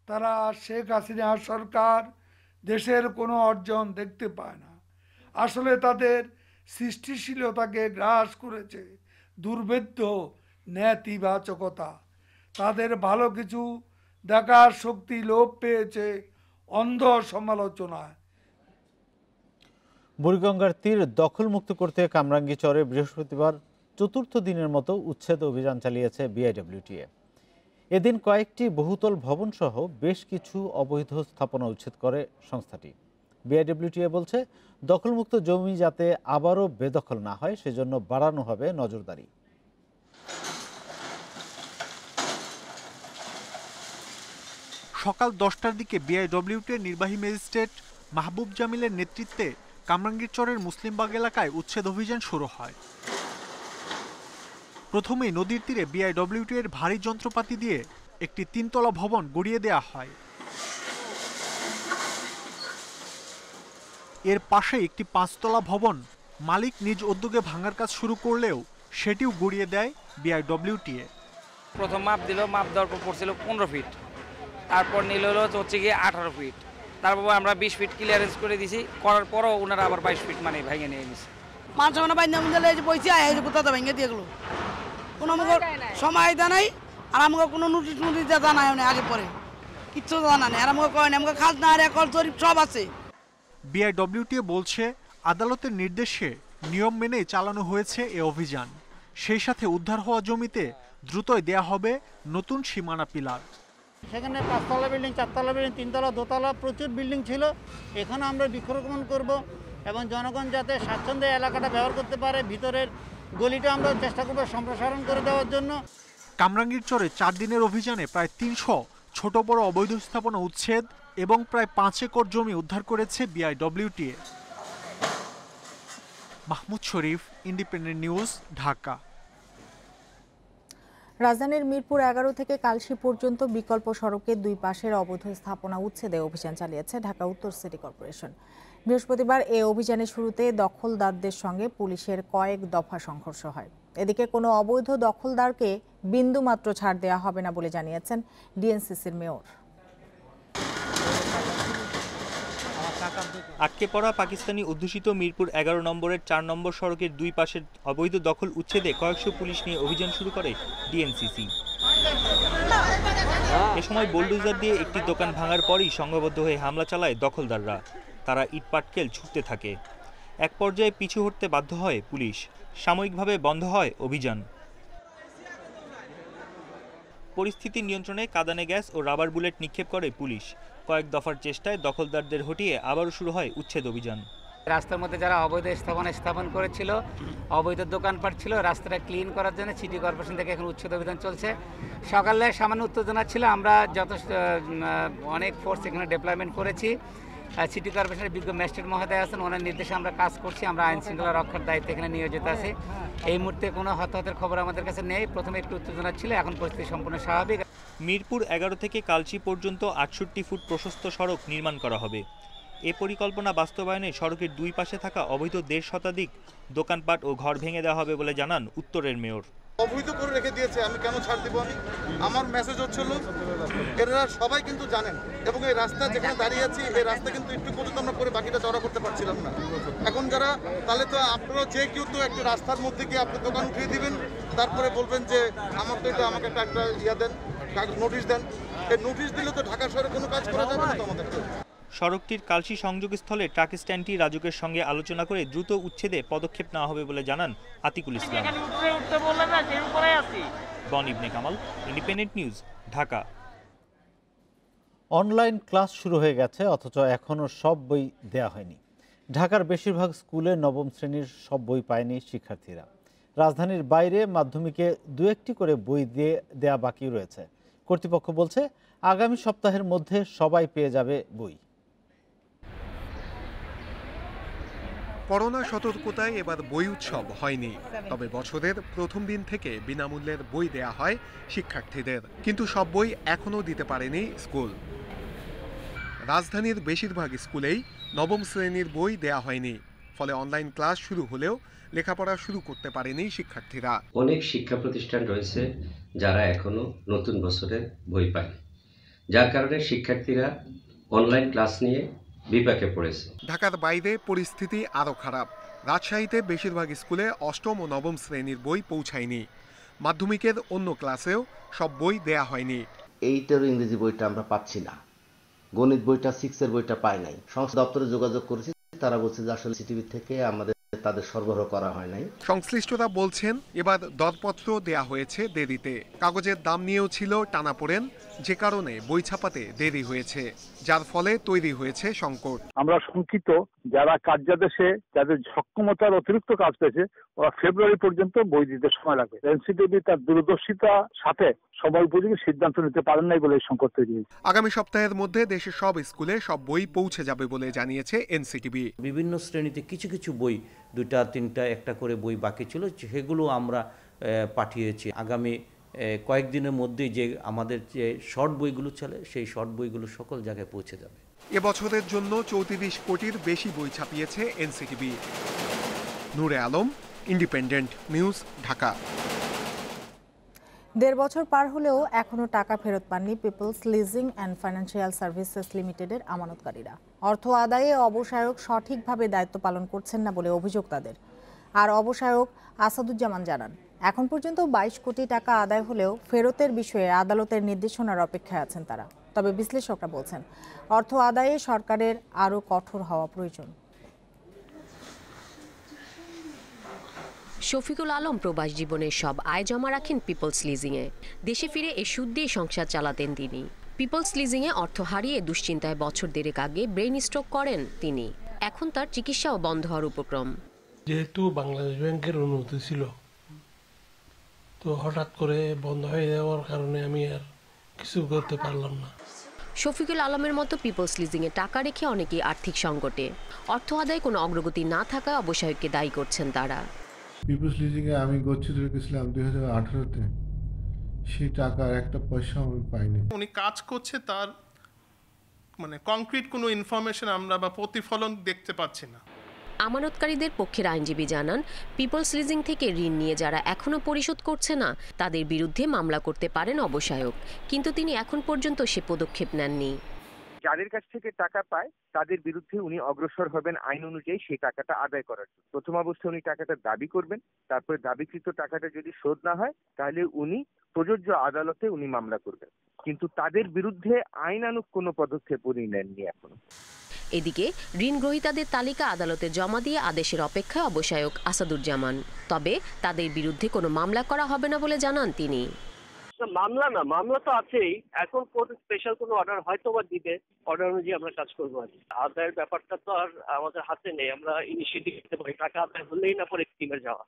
তারা শেখ হাসিনা সরকার দেশের কোনো অর্জন দেখতে পায় না। আসলে তাদের সৃষ্টিশীলতাকে গ্রাস করেছে দুর্ভেদ্য নেতিবাচকতা। তাদের ভালো কিছু দেখার শক্তি লোপ পেয়েছে অন্ধ সমালোচনায়। বুড়িগঙ্গার তীর দখলমুক্ত করতে কামরাঙ্গীচরে বৃহস্পতিবার চতুর্থ দিনের মতো উচ্ছেদ অভিযান চালিয়েছে বিআইডব্লিউটিএ। এদিন কয়েকটি বহুতল ভবন সহ বেশ কিছু অবৈধ স্থাপনা উচ্ছেদ করে সংস্থাটি। বিআইডব্লিউটিএ বলছে, দখলমুক্ত জমি যাতে আবারও বেদখল না হয় সেজন্য বাড়ানো হবে নজরদারি। সকাল 10টার দিকে বিআইডব্লিউটির নির্বাহী ম্যাজিস্ট্রেট মাহবুব জামিলের নেতৃত্বে কামরাঙ্গীরচরের মুসলিমবাগ এলাকায় উচ্ছেদ অভিযান শুরু হয়। প্রথমেই নদীর তীরে বিআইডব্লিউটি এর ভারী যন্ত্রপাতি দিয়ে একটি 3তলা ভবন গড়িয়ে দেয়া হয়। এর পাশে একটি 5তলা ভবন মালিক নিজ উদ্যোগে ভাঙার কাজ শুরু করলেও সেটিও গড়িয়ে দেয় বিআইডব্লিউটিএ। প্রথম মাপ দিল, মাপ দেওয়ার পর পড়ছিল 15 ফিট, তারপর নিল হচ্ছে গিয়ে 18 ফিট, তারপর আমরা 20 ফিট ক্লিয়ারেন্স করে দিছি, করার পরও ওনারা আবার 22 ফিট মানে ভেঙে নিয়ে নিছে। মানুষ মানে বাইন্দা মুন্দলে যে বইছে আয় যে কোথা ভেঙে দিয়ে গেলো, কোনো সময় দেয় নাই, আর আমাকে কোনো নোটিশ জানায় না, আগে পরে কিচ্ছু জানা নেই, আর আমাকে কয় না, আমাকে খাজনা রেকর্ড জরিপ সব আছে। বিআইডব্লিউটিএ বলছে আদালতের নির্দেশে নিয়ম মেনেই চালানো হয়েছে এ অভিযান। সেই সাথে উদ্ধার হওয়া জমিতে দ্রুতই দেয়া হবে নতুন সীমানা পিলার। সেখানে 5তলা বিল্ডিং, 4তলা বিল্ডিং, 3তলা, 2তলা প্রচুর বিল্ডিং ছিল। এখানে আমরা বৃক্ষরোপণ করব এবং জনগণ যাতে স্বাচ্ছন্দ্যে এলাকাটা ব্যবহার করতে পারে। ভিতরের গলিটা আমরা চেষ্টা করব সম্প্রসারণ করে দেওয়ার জন্য। কামরাঙ্গীরচরে 4 দিনের অভিযানে প্রায় 300 ছোট বড় অবৈধ স্থাপনা উচ্ছেদ এবং প্রায় 5 একর জমি উদ্ধার করেছে বিআইডব্লিউটিএ। মাহমুদ শরীফ, ইন্ডিপেন্ডেন্ট নিউজ, ঢাকা। রাজধানীর মিরপুর 11 থেকে কালশী পর্যন্ত বিকল্প সড়কের দুই পাশের অবৈধ স্থাপনা উচ্ছেদে অভিযান চালিয়েছে ঢাকা উত্তর সিটি কর্পোরেশন। বৃহস্পতিবার এই অভিযানের শুরুতে দখলদারদের সঙ্গে পুলিশের কয়েক দফা সংঘর্ষ হয়। এদিকে কোনো অবৈধ দখলদারকে বিন্দুমাত্র ছাড় দেওয়া হবে না বলে জানিয়েছেন ডিএনসিসির মেয়র। আটকে পড়া পাকিস্তানি অধ্যুষিত মিরপুর 11 নম্বরের 4 নম্বর সড়কের দুই পাশের অবৈধ দখল উচ্ছেদে কয়েকশো পুলিশ নিয়ে অভিযান শুরু করে ডিএনসিসি। এ সময় বুলডোজার দিয়ে একটি দোকান ভাঙার পরই সংঘবদ্ধ হয়ে হামলা চালায় দখলদাররা। তারা ইটপাটকেল ছুটতে থাকে। এক পর্যায়ে পিছু হটতে বাধ্য হয় পুলিশ। সাময়িকভাবে বন্ধ হয় অভিযান। পরিস্থিতি নিয়ন্ত্রণে কাঁদানে গ্যাস ও রাবার বুলেট নিক্ষেপ করে পুলিশ। কয়েক দফার চেষ্টায় দখলদারদের হটিয়ে আবারও শুরু হয় উচ্ছেদ অভিযান। রাস্তার মধ্যে যারা অবৈধ স্থাপন করেছিল, অবৈধ দোকানপাট ছিল, রাস্তাটা ক্লিন করার জন্য সিটি কর্পোরেশন থেকে এখন উচ্ছেদ অভিযান চলছে। সকালে সামান্য উত্তেজনা ছিল, আমরা যথেষ্ট অনেক ফোর্স এখানে ডেপ্লয়মেন্ট করেছি। সিটি কর্পোরেশনের বিজ্ঞ ম্যাজিস্ট্রেট মহোদয় আছেন, ওনার নির্দেশে আমরা কাজ করছি। আমরা আইন শৃঙ্খলা রক্ষার দায়িত্বে এখানে নিয়োজিত আছি। এই মুহূর্তে কোনো হতাহতের খবর আমাদের কাছে নেই। প্রথমে একটু উত্তেজনা ছিল, এখন পরিস্থিতি সম্পূর্ণ স্বাভাবিক। মিরপুর 11 থেকে কালশী পর্যন্ত 68 ফুট প্রশস্ত সড়ক নির্মাণ করা হবে। এ পরিকল্পনা বাস্তবায়নে সড়কের দুই পাশে থাকা অবৈধ 1.5 শতাধিক দোকানপাট ও ঘর ভেঙে দেওয়া হবে বলে জানান উত্তরের মেয়র। অবৈধ করে রেখে দিয়েছে, আমি কেন ছাড় দিব? আমার মেসেজ হচ্ছিল এরা সবাই কিন্তু জানেন, এবং এই রাস্তা যেখানে দাঁড়িয়ে আছি এই রাস্তা কিন্তু একটু পর্যন্ত আমরা করে বাকিটা চড়া করতে পারছিলাম না। এখন যারা, তাহলে তো আপনারা যে কেউ তো একটা রাস্তার মধ্যে গিয়ে আপনি দোকান উঠিয়ে দিবেন, তারপরে বলবেন যে আমার তো এটা, আমাকে একটা ইয়া দেন, নোটিশ দেন। এই নোটিশ দিলে তো ঢাকা শহরে কোনো কাজ করা যাবে না তো আমাদেরকে। সড়কটির কালশী সংযোগস্থলে ট্রাক স্ট্যান্ডটি রাজুকের সঙ্গে আলোচনা করে দ্রুত উচ্ছেদে পদক্ষেপ নেওয়া হবে বলে জানান আতিকুল ইসলাম। বন Ibne Kamal, Independent News, Dhaka. Online class শুরু হয়ে গেছে, অথচ এখনও সব বই দেয়া হয়নি। ঢাকার বেশিরভাগ স্কুলে নবম শ্রেণীর সব বই পায়নি শিক্ষার্থীরা। রাজধানীর বাইরে মাধ্যমিকে 2-1টি করে বই দেয়া বাকি রয়েছে। কর্তৃপক্ষ বলছে আগামী সপ্তাহের মধ্যে সবাই পেয়ে যাবে বই। করোনা সতর্কতায় এবার বই উৎসব হয়নি, তবে বছরের প্রথম দিন থেকে বিনামূল্যের বই দেয়া হয় শিক্ষার্থীদের, কিন্তু সব বই এখনও দিতে পারেনি স্কুল। রাজধানীর বেশিরভাগ স্কুলেই নবম শ্রেণীর বই দেয়া হয়নি, ফলে অনলাইন ক্লাস শুরু হলেও লেখাপড়া শুরু করতে পারেনি শিক্ষার্থীরা। অনেক শিক্ষা প্রতিষ্ঠান রয়েছে যারা এখনো নতুন বছরের বই পায়নি, যার কারণে শিক্ষার্থীরা অনলাইন ক্লাস নিয়ে বিপাকে পড়েছে। ঢাকার বাইরে পরিস্থিতি আরও খারাপ। রাজশাহীতে বেশিরভাগ স্কুলে অষ্টম ও নবম শ্রেণীর বই পৌঁছায়নি। মাধ্যমিকের অন্য ক্লাসেও সব বই দেয়া হয়নি। 8-এর ইংরেজি বইটা আমরা পাচ্ছি না, গণিত বইটা 6-এর বইটা পাই নাই। সংসদ দপ্তরে যোগাযোগ করেছি, তারা বলছে যে আসলে সিটিভি থেকে আমাদের তাদের সরবরাহ করা হয় নাই। সংশ্লিষ্টরা বলছেন এবার দরপত্র দেয়া হয়েছে দেরিতে, কাগজের দাম নিয়েও ছিল টানাপোড়েন, যে কারণে বই ছাপাতে দেরি হয়েছে, যার ফলে তৈরি হয়েছে সংকট। আমরা শঙ্কিত যারা কার্যাদেশে যাদের সক্ষমতার অতিরিক্ত কাজ পেয়েছে ওরা ফেব্রুয়ারি পর্যন্ত বই দিতে সময় লাগবে। এনসিটিবি তার দূরদর্শিতার সাথে সময় উপযোগী সিদ্ধান্ত নিতে পারেন নাই বলে এই সংকট তৈরি হয়েছে। আগামী সপ্তাহের মধ্যে দেশের সব স্কুলে সব বই পৌঁছে যাবে বলে জানিয়েছে এনসিটিবি। বিভিন্ন শ্রেণীতে কিছু কিছু বই, 2টা 3টা একটা করে বই বাকি ছিল, সেগুলো আমরা পাঠিয়েছি। আগামী কয়েকদিনের মধ্যেই যে আমাদের যে শর্ট বইগুলো চলে সেই শর্ট বইগুলো সকল জায়গায় পৌঁছে যাবে। এবছরের জন্য 34 কোটির বেশি বই ছাপিয়েছে NCTB. Nure Alam, Independent News, Dhaka. 1.5 বছর পার হলেও এখনো টাকা ফেরত পাননি People's Leasing and Financial Services লিমিটেডের আমানতকারীরা। অর্থ আদায়ে অবসায়ক সঠিকভাবে দায়িত্ব পালন করছেন না বলে অভিযোগ তাদের। আর অবসায়ক আসাদুজ্জামান জানান, এখন পর্যন্ত 22 কোটি টাকা আদায় হলেও ফেরতের বিষয়ে আদালতের নির্দেশনার অপেক্ষায় আছেন তারা। তবে বিশ্লেষকরা বলছেন, অর্থ আদায়ে সরকারের আরও কঠোর হওয়া প্রয়োজন। শফিকুল আলম প্রবাস জীবনের সব আয় জমা রাখেন পিপলস লিজিংয়ে। দেশে ফিরে এ সুদ দিয়ে সংসার চালাতেন তিনি। পিপলস লিজিংয়ে অর্থ হারিয়ে দুশ্চিন্তায় বছর দেড়েক আগে ব্রেইন স্ট্রোক করেন তিনি। এখন তার চিকিৎসাও বন্ধ হওয়ার উপক্রম। যেহেতু বাংলাদেশ ব্যাংকের অনুমতি ছিল, তো হঠাৎ করে বন্ধ হয়ে যাওয়ার কারণে আমি আর কিছু করতে পারলাম না। শফিকুল আলমের মতো পিপলস লিজিংয়ে টাকা রেখে অনেকেই আর্থিক সংকটে। অর্থ আদায়ে কোনো অগ্রগতি না থাকায় অবসায়ককে দায়ী করছেন তারা। পিপলস লিজিংয়ে আমি গচ্ছিত রেখেছিলাম 2018-তে, সেই টাকার একটা পয়সা আমি পাইনি। উনি কাজ করছে, তার মানে কংক্রিট কোনো ইনফরমেশন আমরা বা প্রতিফলন দেখতে পাচ্ছি না। আমানতকারীদের পক্ষের আইনজীবী জানান, পিপলস লিজিং থেকে ঋণ নিয়ে যারা এখনো পরিশোধ করছে না তাদের বিরুদ্ধে মামলা করতে পারেন অবসায়ক, কিন্তু তিনি এখন পর্যন্ত সে পদক্ষেপ নেননি। যাদের কাছ থেকে টাকা পায় তাদের বিরুদ্ধে উনি অগ্রসর হবেন আইন অনুযায়ী সেই টাকাটা আদায় করার জন্য। প্রথম অবস্থায় উনি টাকাটা দাবি করবেন, তারপরে দাবিকৃত টাকাটা যদি শোধ না হয় তাহলে উনি প্রযোজ্য আদালতে উনি মামলা করবেন, কিন্তু তাদের বিরুদ্ধে আইনানুগ কোনো পদক্ষেপ উনি নেননি এখনো। এদিকে ঋণ গ্রহীতাদের তালিকা আদালতে জমা দিয়ে আদেশের অপেক্ষায় অবসায়ক আসাদুজ্জামান। তবে তাদের বিরুদ্ধে কোনো মামলা করা হবে না বলে জানান তিনি। মামলা না, মামলা তো আছেই, এখন কোর্ট স্পেশাল কোনো অর্ডার হয়তো বা দিবে, অর্ডার অনুযায়ী আমরা কাজ করবো। আদায়ের ব্যাপারটা তো আর আমাদের হাতে নেই, আমরা ইনিশিয়েটিভ নিতে পারি, টাকা আদায় হলেই না পরে স্কিমে যাওয়া।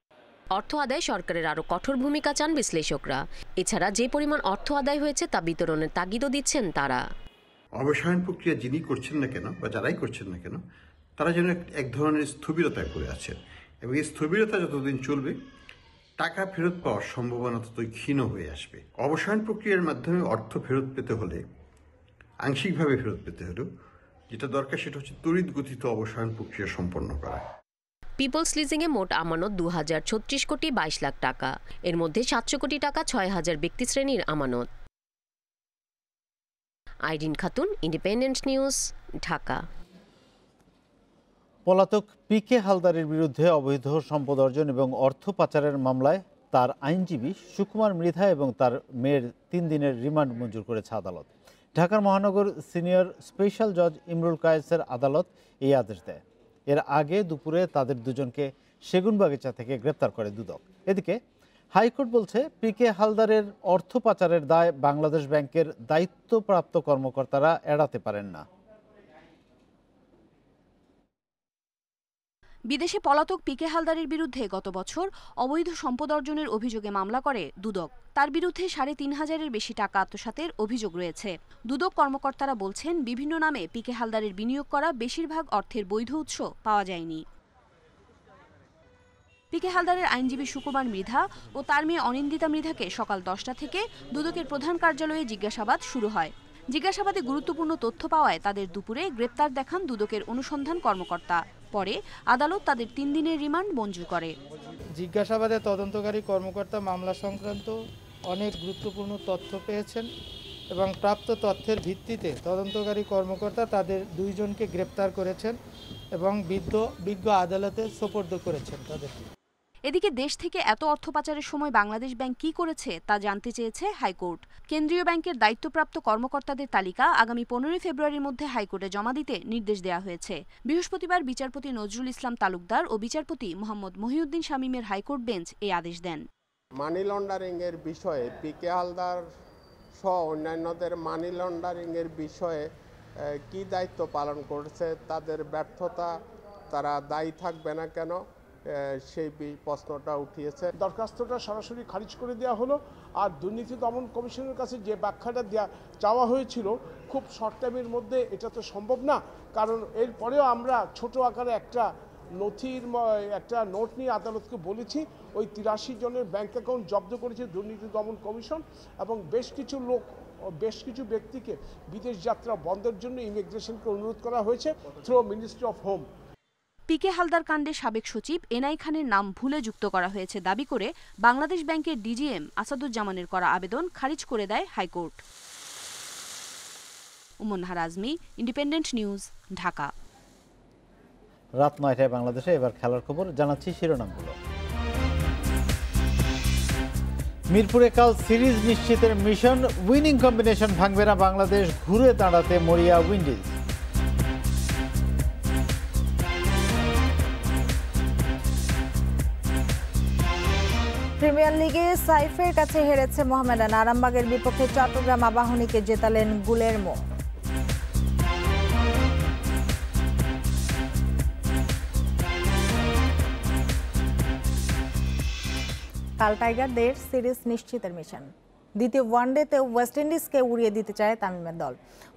অর্থ আদায় সরকারের আরও কঠোর ভূমিকা চান বিশ্লেষকরা। এছাড়া যে পরিমাণ অর্থ আদায় হয়েছে তা বিতরণের তাগিদও দিচ্ছেন তারা। অবসায়ন প্রক্রিয়া যিনি করছেন না কেন বা যারাই করছেন না কেন, তারা যেন এক ধরনের স্থবিরতা করে আছেন, এবং এই স্থবিরতা যতদিন চলবে টাকা ফেরত পাওয়ার সম্ভাবনা ততই ক্ষীণ হয়ে আসবে। অবসায়ন প্রক্রিয়ার মাধ্যমে অর্থ ফেরত পেতে হলে, আংশিকভাবে ফেরত পেতে হলেও যেটা দরকার সেটা হচ্ছে তড়িৎ গতিতে অবসায়ন প্রক্রিয়া সম্পন্ন করা। পিপলস লিজিংয়ে মোট আমানত 2036 কোটি 22 লাখ টাকা। এর মধ্যে 700 কোটি টাকা 6000 ব্যক্তি শ্রেণীর আমানত। Irin Khatun, Independent News, Dhaka. পলাতক পিকে হালদারের বিরুদ্ধে অবৈধ সম্পদ অর্জন এবং অর্থ পাচারের মামলায় তার আইনজীবী সুকুমার মৃধা এবং তার মেয়ের 3 দিনের রিমান্ড মঞ্জুর করেছে আদালত। ঢাকার মহানগর সিনিয়র স্পেশাল জজ ইমরুল কায়েসের আদালত এই আদেশ দেয়। এর আগে দুপুরে তাদের দুজনকে সেগুনবাগিচা থেকে গ্রেপ্তার করে দুদক। এদিকে হাইকোর্ট বলছে, পিকে হালদারের অর্থ পাচারের দায় বাংলাদেশ ব্যাংকের দায়িত্বপ্রাপ্ত কর্মকর্তারা এড়াতে পারেন না। বিদেশে পলাতক পিকে হালদারের বিরুদ্ধে গত বছর অবৈধ সম্পদ অর্জনের অভিযোগে মামলা করে দুদক। তার বিরুদ্ধে 3,500-এর বেশি টাকা আত্মসাতের অভিযোগ রয়েছে। দুদক কর্মকর্তারা বলছেন, বিভিন্ন নামে পিকে হালদারের বিনিয়োগ করা বেশিরভাগ অর্থের বৈধ উৎস পাওয়া যায়নি। পিকে হালদারের আইনজীবী সুকুমার মৃধা ও তার মেয়ে অনিন্দিতা মৃধাকে সকাল 10টা থেকে দুদকের প্রধান কার্যালয়ে জিজ্ঞাসাবাদ শুরু হয়। জিজ্ঞাসাবাদে গুরুত্বপূর্ণ তথ্য পাওয়ায় তাদের দুপুরে গ্রেপ্তার দেখান দুদকের অনুসন্ধান কর্মকর্তা। পরে আদালত তাদের 3 দিনের রিমান্ড মঞ্জুর করে। জিজ্ঞাসাবাদে তদন্তকারী কর্মকর্তা মামলা সংক্রান্ত অনেক গুরুত্বপূর্ণ তথ্য পেয়েছেন এবং প্রাপ্ত তথ্যের ভিত্তিতে তদন্তকারী কর্মকর্তা তাদের 2 জনকে গ্রেপ্তার করেছেন এবং বিজ্ঞ আদালতে সোপর্দ করেছেন তাদেরকে। এদিকে দেশ থেকে এত অর্থ পাচারের সময় বাংলাদেশ ব্যাংক কি করেছে তা জানতে চেয়েছে হাইকোর্ট। কেন্দ্রীয় ব্যাংকের দায়িত্বপ্রাপ্ত কর্মকর্তাদের তালিকা আগামী 15 ফেব্রুয়ারির মধ্যে হাইকোর্টে জমা দিতে নির্দেশ দেওয়া হয়েছে। বৃহস্পতিবার বিচারপতি নজরুল ইসলাম তালুকদার ও বিচারপতি মোহাম্মদ মহিউদ্দিন শামীমের হাইকোর্ট বেঞ্চ এই আদেশ দেন। মানি লন্ডারিং এর বিষয়ে পিকে হালদার সহ অন্যান্যদের মানি লন্ডারিং এর বিষয়ে কি দায়িত্ব পালন করেছে, তাদের ব্যর্থতা তারা দায়ী থাকবে না কেন, সেই প্রশ্নটা উঠিয়েছে। দরখাস্তটা সরাসরি খারিজ করে দেওয়া হলো। আর দুর্নীতি দমন কমিশনের কাছে যে ব্যাখ্যাটা চাওয়া হয়েছিল খুব শর্ট টাইমের মধ্যে এটা তো সম্ভব না, কারণ এরপরেও আমরা ছোট আকারে একটা নোট নিয়ে আদালতকে বলেছি। ওই 83 জনের ব্যাংক অ্যাকাউন্ট জব্দ করেছে দুর্নীতি দমন কমিশন এবং বেশ কিছু ব্যক্তিকে বিদেশ যাত্রা বন্ধের জন্য ইমিগ্রেশনকে অনুরোধ করা হয়েছে থ্রু মিনিস্ট্রি অফ হোম। পিকে হালদার কাণ্ডে সাবেক সচিব এনআই খানের নাম ভুলে যুক্ত করা হয়েছে দাবি করে বাংলাদেশ ব্যাংকের ডিজিএম আসাদুজ্জামানের করা আবেদন খারিজ করে দেয় High Court. Umon Nahar Azmi, Independent News, Dhaka. রাত 9টায় বাংলাদেশে এবার খেলার খবর জানাচ্ছি শিরোনামগুলো। মিরপুরে কাল সিরিজ নিশ্চিতের মিশন, উইনিং কম্বিনেশন ভাঙবে না বাংলাদেশ, ঘুরে দাঁড়াতে মরিয়া উইন্ডিজ। প্রিমিয়ার লিগে সাইফের কাছে হেরেছে মোহামেডান, আরামবাগের বিপক্ষে চট্টগ্রাম আবাহনীকে জেতালেন গুলেরমো। কাল টাইগারদের সিরিজ নিশ্চিতের মিশন, দ্বিতীয় ওয়ানডেতে ওয়েস্ট ইন্ডিজকে উড়িয়ে দিতে চায় তামিমের দল।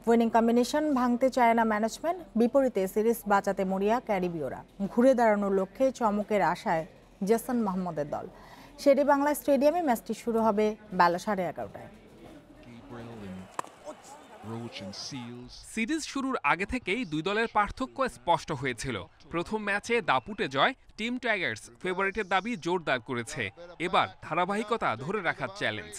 উইনিং কম্বিনেশন ভাঙতে চায় না ম্যানেজমেন্ট, বিপরীতে সিরিজ বাঁচাতে মরিয়া ক্যারিবীয়রা। ঘুরে দাঁড়ানোর লক্ষ্যে চমকের আশায় জেসন মাহমুদের দল। শেরেবাংলা স্টেডিয়ামে ম্যাচটি শুরু হবে বেলা 11:30টায়। সিরিজ শুরুর আগে থেকেই দুই দলের পার্থক্য স্পষ্ট হয়েছিল। প্রথম ম্যাচে দাপুটে জয়, টিম টাইগার্স ফেভারিটের দাবি জোরদার করেছে। এবার ধারাবাহিকতা ধরে রাখার চ্যালেঞ্জ।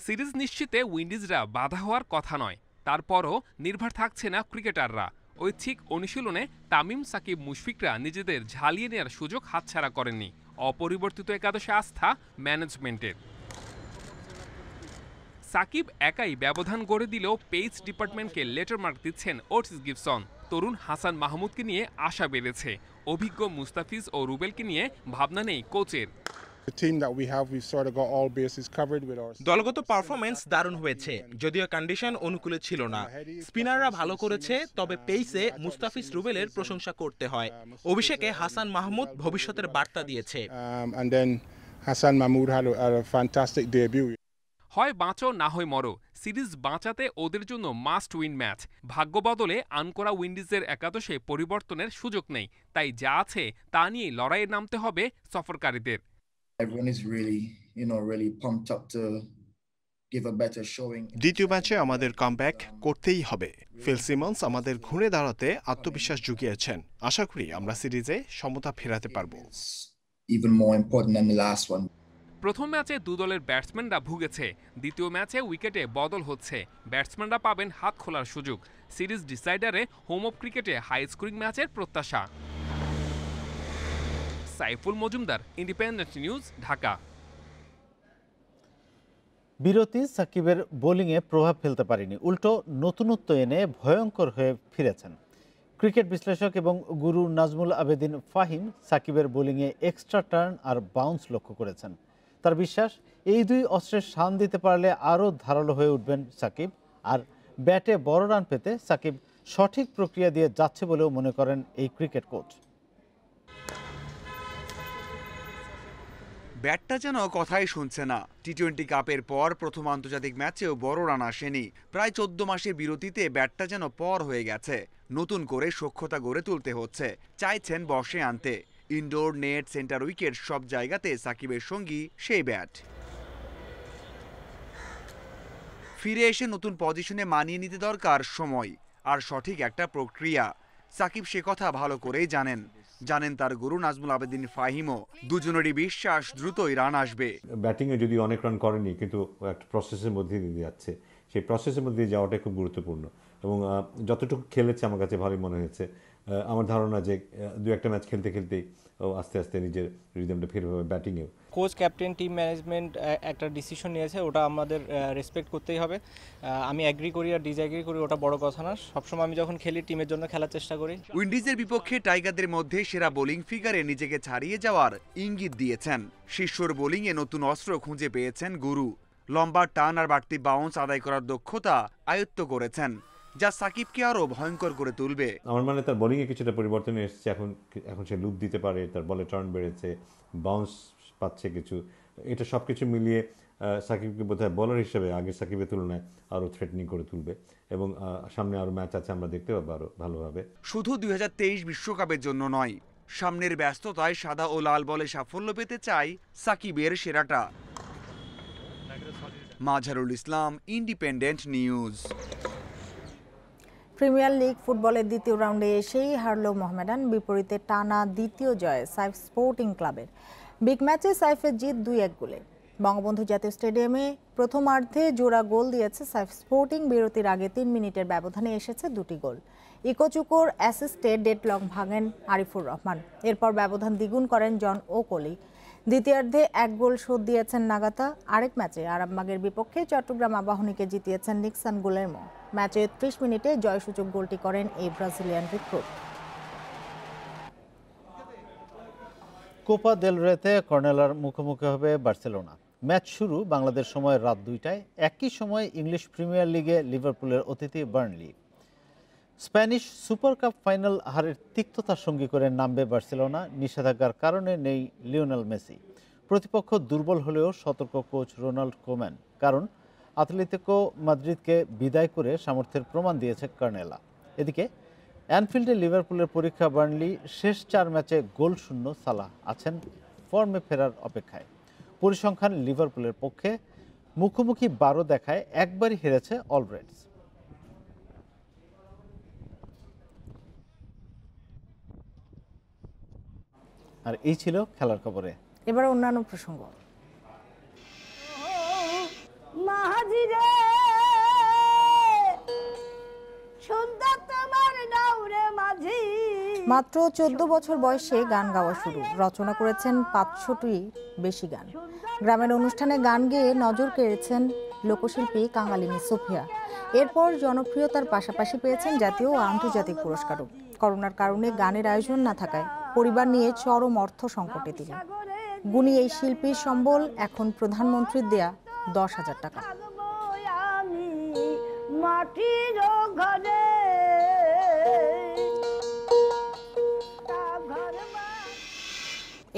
সিরিজ নিশ্চিতে উইন্ডিজরা বাধা হওয়ার কথা নয়, তারপরও নির্ভর থাকছে না ক্রিকেটাররা। ঐচ্ছিক অনুশীলনে তামিম, সাকিব, মুশফিকরা নিজেদের ঝালিয়ে নেওয়ার সুযোগ হাতছাড়া করেননি। অপরিবর্তিত একাদশে আস্থা ম্যানেজমেন্টের। সাকিব একাই ব্যবধান গড়ে দিলেও পেস ডিপার্টমেন্টকে লেটার মার্ক দিচ্ছেন ওটিস গিবসন। তরুণ হাসান মাহমুদকে নিয়ে আশা বেড়েছে, অভিজ্ঞ মুস্তাফিজ ও রুবেলকে নিয়ে ভাবনা নেই কোচের। দলগত পারফরমেন্স দারুণ হয়েছে, যদিও কন্ডিশন অনুকূলে ছিল না। স্পিনাররা ভালো করেছে, তবে পেইসে মুস্তাফিজ, রুবেলের প্রশংসা করতে হয়। অভিষেকে হাসান মাহমুদ ভবিষ্যতের বার্তা দিয়েছে। হয় বাঁচো না হয় মরো, সিরিজ বাঁচাতে ওদের জন্য মাস্ট উইন ম্যাচ। ভাগ্য বদলে আনকরা উইন্ডিজের একাদশে পরিবর্তনের সুযোগ নেই, তাই যা আছে তা নিয়ে লড়াইয়ে নামতে হবে সফরকারীদের। দ্বিতীয় ম্যাচে আমাদের কামব্যাক করতেই হবে। ফিল সিমন্স আমাদের ঘুরে দাঁড়াতে আত্মবিশ্বাস জুগিয়েছেন। আশা করি আমরা সিরিজে সমতা ফেরাতে পারবো। প্রথম ম্যাচে দু দলের ব্যাটসম্যানরা ভুগেছে, দ্বিতীয় ম্যাচে উইকেটে বদল হচ্ছে। ব্যাটসম্যানরা পাবেন হাত খোলার সুযোগ। সিরিজ ডিসাইডারে হোম অফ ক্রিকেটে হাই স্কোরিং ম্যাচের প্রত্যাশা। Saiful Majumdar, independent News, Dhaka. বিরতি সাকিবের বোলিংয়ে প্রভাব ফেলতে পারেনি, উল্টো নতুনত্ব এনে ভয়ঙ্কর হয়ে ফিরেছেন। ক্রিকেট বিশ্লেষক এবং গুরু নাজমুল আবেদিন ফাহিম সাকিবের বোলিংয়ে এক্সট্রা টার্ন আর বাউন্স লক্ষ্য করেছেন। তার বিশ্বাস, এই দুই অস্ত্রের শান দিতে পারলে আরও ধারালো হয়ে উঠবেন সাকিব। আর ব্যাটে বড় রান পেতে সাকিব সঠিক প্রক্রিয়া দিয়ে যাচ্ছে বলেও মনে করেন এই ক্রিকেট কোচ। ব্যাটটা যেন কথাই শুনছে না। টি-20 কাপের পর প্রথম আন্তর্জাতিক ম্যাচেও বড় রান আসেনি। প্রায় 14 মাসের বিরতিতে ব্যাটটা যেন পর হয়ে গেছে। নতুন করে সখ্যতা গড়ে তুলতে হচ্ছে, চাইছেন বর্ষে আনতে। ইনডোর, নেট, সেন্টার উইকেট সব জায়গাতে সাকিবের সঙ্গী সেই ব্যাট। ফিরে এসে নতুন পজিশনে মানিয়ে নিতে দরকার সময় আর সঠিক একটা প্রক্রিয়া। সাকিব সে কথা ভালো করেই জানেন তার গুরু নাজমুল আবেদিন ফাহিমও। দুজনেরই বিশ্বাস দ্রুতই রান আসবে। ব্যাটিংয়ে যদি অনেক রান করেনি, কিন্তু একটা প্রসেসের মধ্যে দিয়ে যাচ্ছে, সেই প্রসেসের মধ্যে যাওয়াটা খুব গুরুত্বপূর্ণ। এবং যতটুকু খেলেছে আমার কাছে ভালোই মনে হয়েছে। আমার ধারণা যে দু একটা ম্যাচ খেলতে খেলতেই ও আস্তে আস্তে নিজের রিদমটা ফিরে পাবে ব্যাটিংয়েও। কোচ, ক্যাপ্টেন, টিম ম্যানেজমেন্ট একটা ডিসিশন নিয়েছে, ওটা আমাদের রেসপেক্ট করতেই হবে। আমি অ্যাগ্রি করি আর ডিসঅ্যাগ্রি করি, ওটা বড় কথা না। সবসময় আমি যখন খেলি টিমের জন্য খেলার চেষ্টা করি। উইন্ডিজের বিপক্ষে টাইগারদের মধ্যে সেরা বোলিং ফিগারে নিজেকে ছাড়িয়ে যাওয়ার ইঙ্গিত দিয়েছেন। শিষ্যর বোলিংয়ে নতুন অস্ত্র খুঁজে পেয়েছেন গুরু। লম্বা টান আর বাড়তি বাউন্স আদায় করার দক্ষতা আয়ত্ত করেছেন, যা সাকিবকে আরও ভয়ঙ্কর করে তুলবে। আমার মানে তার বোলিংয়ে কিছুটা পরিবর্তন এসেছে। এখন সে লুপ দিতে পারে, তার বলে টার্ন বেড়েছে, বাউন্স পাচ্ছে কিছু। এটা সব কিছু মিলিয়ে সাকিবকে বোধহয় বোলার হিসেবে আগের সাকিবের তুলনায় আরও থ্রেটনিং করে তুলবে এবং সামনে আরও ম্যাচ আছে, আমরা দেখতে পাবো আরও ভালোভাবে। শুধু 2023 বিশ্বকাপের জন্য নয়, সামনের ব্যস্ততায় সাদা ও লাল বলে সাফল্য পেতে চাই সাকিবের সেরাটা। মাঝারুল ইসলাম, ইন্ডিপেন্ডেন্ট নিউজ। প্রিমিয়ার লিগ ফুটবলের দ্বিতীয় রাউন্ডে এসেই হারল মোহামেডান, বিপরীতে টানা দ্বিতীয় জয় সাইফ স্পোর্টিং ক্লাবের। বিগ ম্যাচে সাইফের জিত 2-1 গোলে। বঙ্গবন্ধু জাতীয় স্টেডিয়ামে প্রথমার্ধে জোড়া গোল দিয়েছে সাইফ স্পোর্টিং। বিরতির আগে 3 মিনিটের ব্যবধানে এসেছে 2টি গোল। ইকোচুকোর অ্যাসিস্টে ডেডলক ভাঙেন আরিফুর রহমান। এরপর ব্যবধান দ্বিগুণ করেন জন ও কোলি। দ্বিতীয়ার্ধে 1 গোল শোধ দিয়েছেন নাগাতা। আরেক ম্যাচে আরামবাগের বিপক্ষে চট্টগ্রাম আবাহনীকে জিতিয়েছেন নিক্সন গুলেরমো। ম্যাচে 30 মিনিটে জয়সূচক গোলটি করেন এই ব্রাজিলিয়ান রিক্রুট। কোপা দেল রেতে কর্নেলার মুখোমুখি হবে বার্সেলোনা। ম্যাচ শুরু বাংলাদেশ সময় রাত 2টায়। একই সময় ইংলিশ প্রিমিয়ার লিগে লিভারপুলের অতিথি Burnley. Spanish super cup final হারের তিক্ততার সঙ্গী করে নামবে বার্সেলোনা। নিষেধাজ্ঞার কারণে নেই লিওনেল মেসি। প্রতিপক্ষ দুর্বল হলেও সতর্ক কোচ রোনাল্ড কোম্যান, কারণ আতলেতিকো মাদ্রিদকে বিদায় করে সামর্থ্যের প্রমাণ দিয়েছে কর্নেলা। এদিকে অ্যানফিল্ডে লিভারপুলের পরীক্ষা বার্নলি। শেষ 4 ম্যাচে গোল শূন্য সালাহ আছেন ফর্মে ফেরার অপেক্ষায়। পরিসংখ্যান লিভারপুলের পক্ষে মুখোমুখি 12 দেখায় একবারই হেরেছে অলরেডস। আর এই ছিল খেলার খবরে। এবার অন্যান্য প্রসঙ্গ। মাত্র 14 বছর বয়সে গান গাওয়া শুরু। রচনা করেছেন 500টির বেশি গান। গ্রামের অনুষ্ঠানে গান গেয়ে নজর কেড়েছেন লোকশিল্পী কাঙালিনী সোফিয়া। এরপর জনপ্রিয়তার পাশাপাশি পেয়েছেন জাতীয় ও আন্তর্জাতিক পুরস্কারও। করোনার কারণে গানের আয়োজন না থাকায় পরিবার নিয়ে চরম অর্থ সংকটে তিনি। গুণী এই শিল্পীর সম্বল এখন প্রধানমন্ত্রীর দেয়া 10,000 টাকা।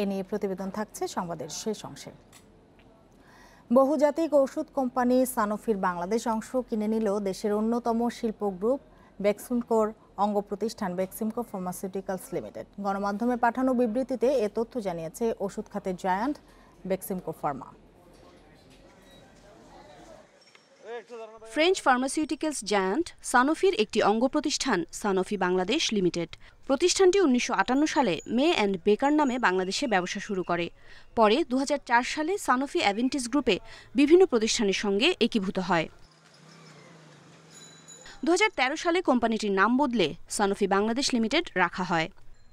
এ নিয়ে প্রতিবেদন থাকছে সংবাদের শেষ অংশে। বহুজাতিক ওষুধ কোম্পানি সানোফির বাংলাদেশ অংশ কিনে নিল দেশের অন্যতম শিল্প গ্রুপ বেক্সিমকোর অঙ্গ প্রতিষ্ঠান বেক্সিমকো ফার্মাসিউটিক্যালস লিমিটেড। গণমাধ্যমে পাঠানো বিবৃতিতে এ তথ্য জানিয়েছে ওষুধ খাতের giant Beximco pharma. French pharmaceuticals giant সানোফির একটি অঙ্গ প্রতিষ্ঠান সানোফি বাংলাদেশ লিমিটেড। প্রতিষ্ঠানটি 1958 সালে মে অ্যান্ড বেকার নামে বাংলাদেশে ব্যবসা শুরু করে। পরে 2004 সালে সানোফি অ্যাভেন্টিস গ্রুপে বিভিন্ন প্রতিষ্ঠানের সঙ্গে একীভূত হয়। 2013 সালে কোম্পানিটির নাম বদলে সানোফি বাংলাদেশ লিমিটেড রাখা হয়।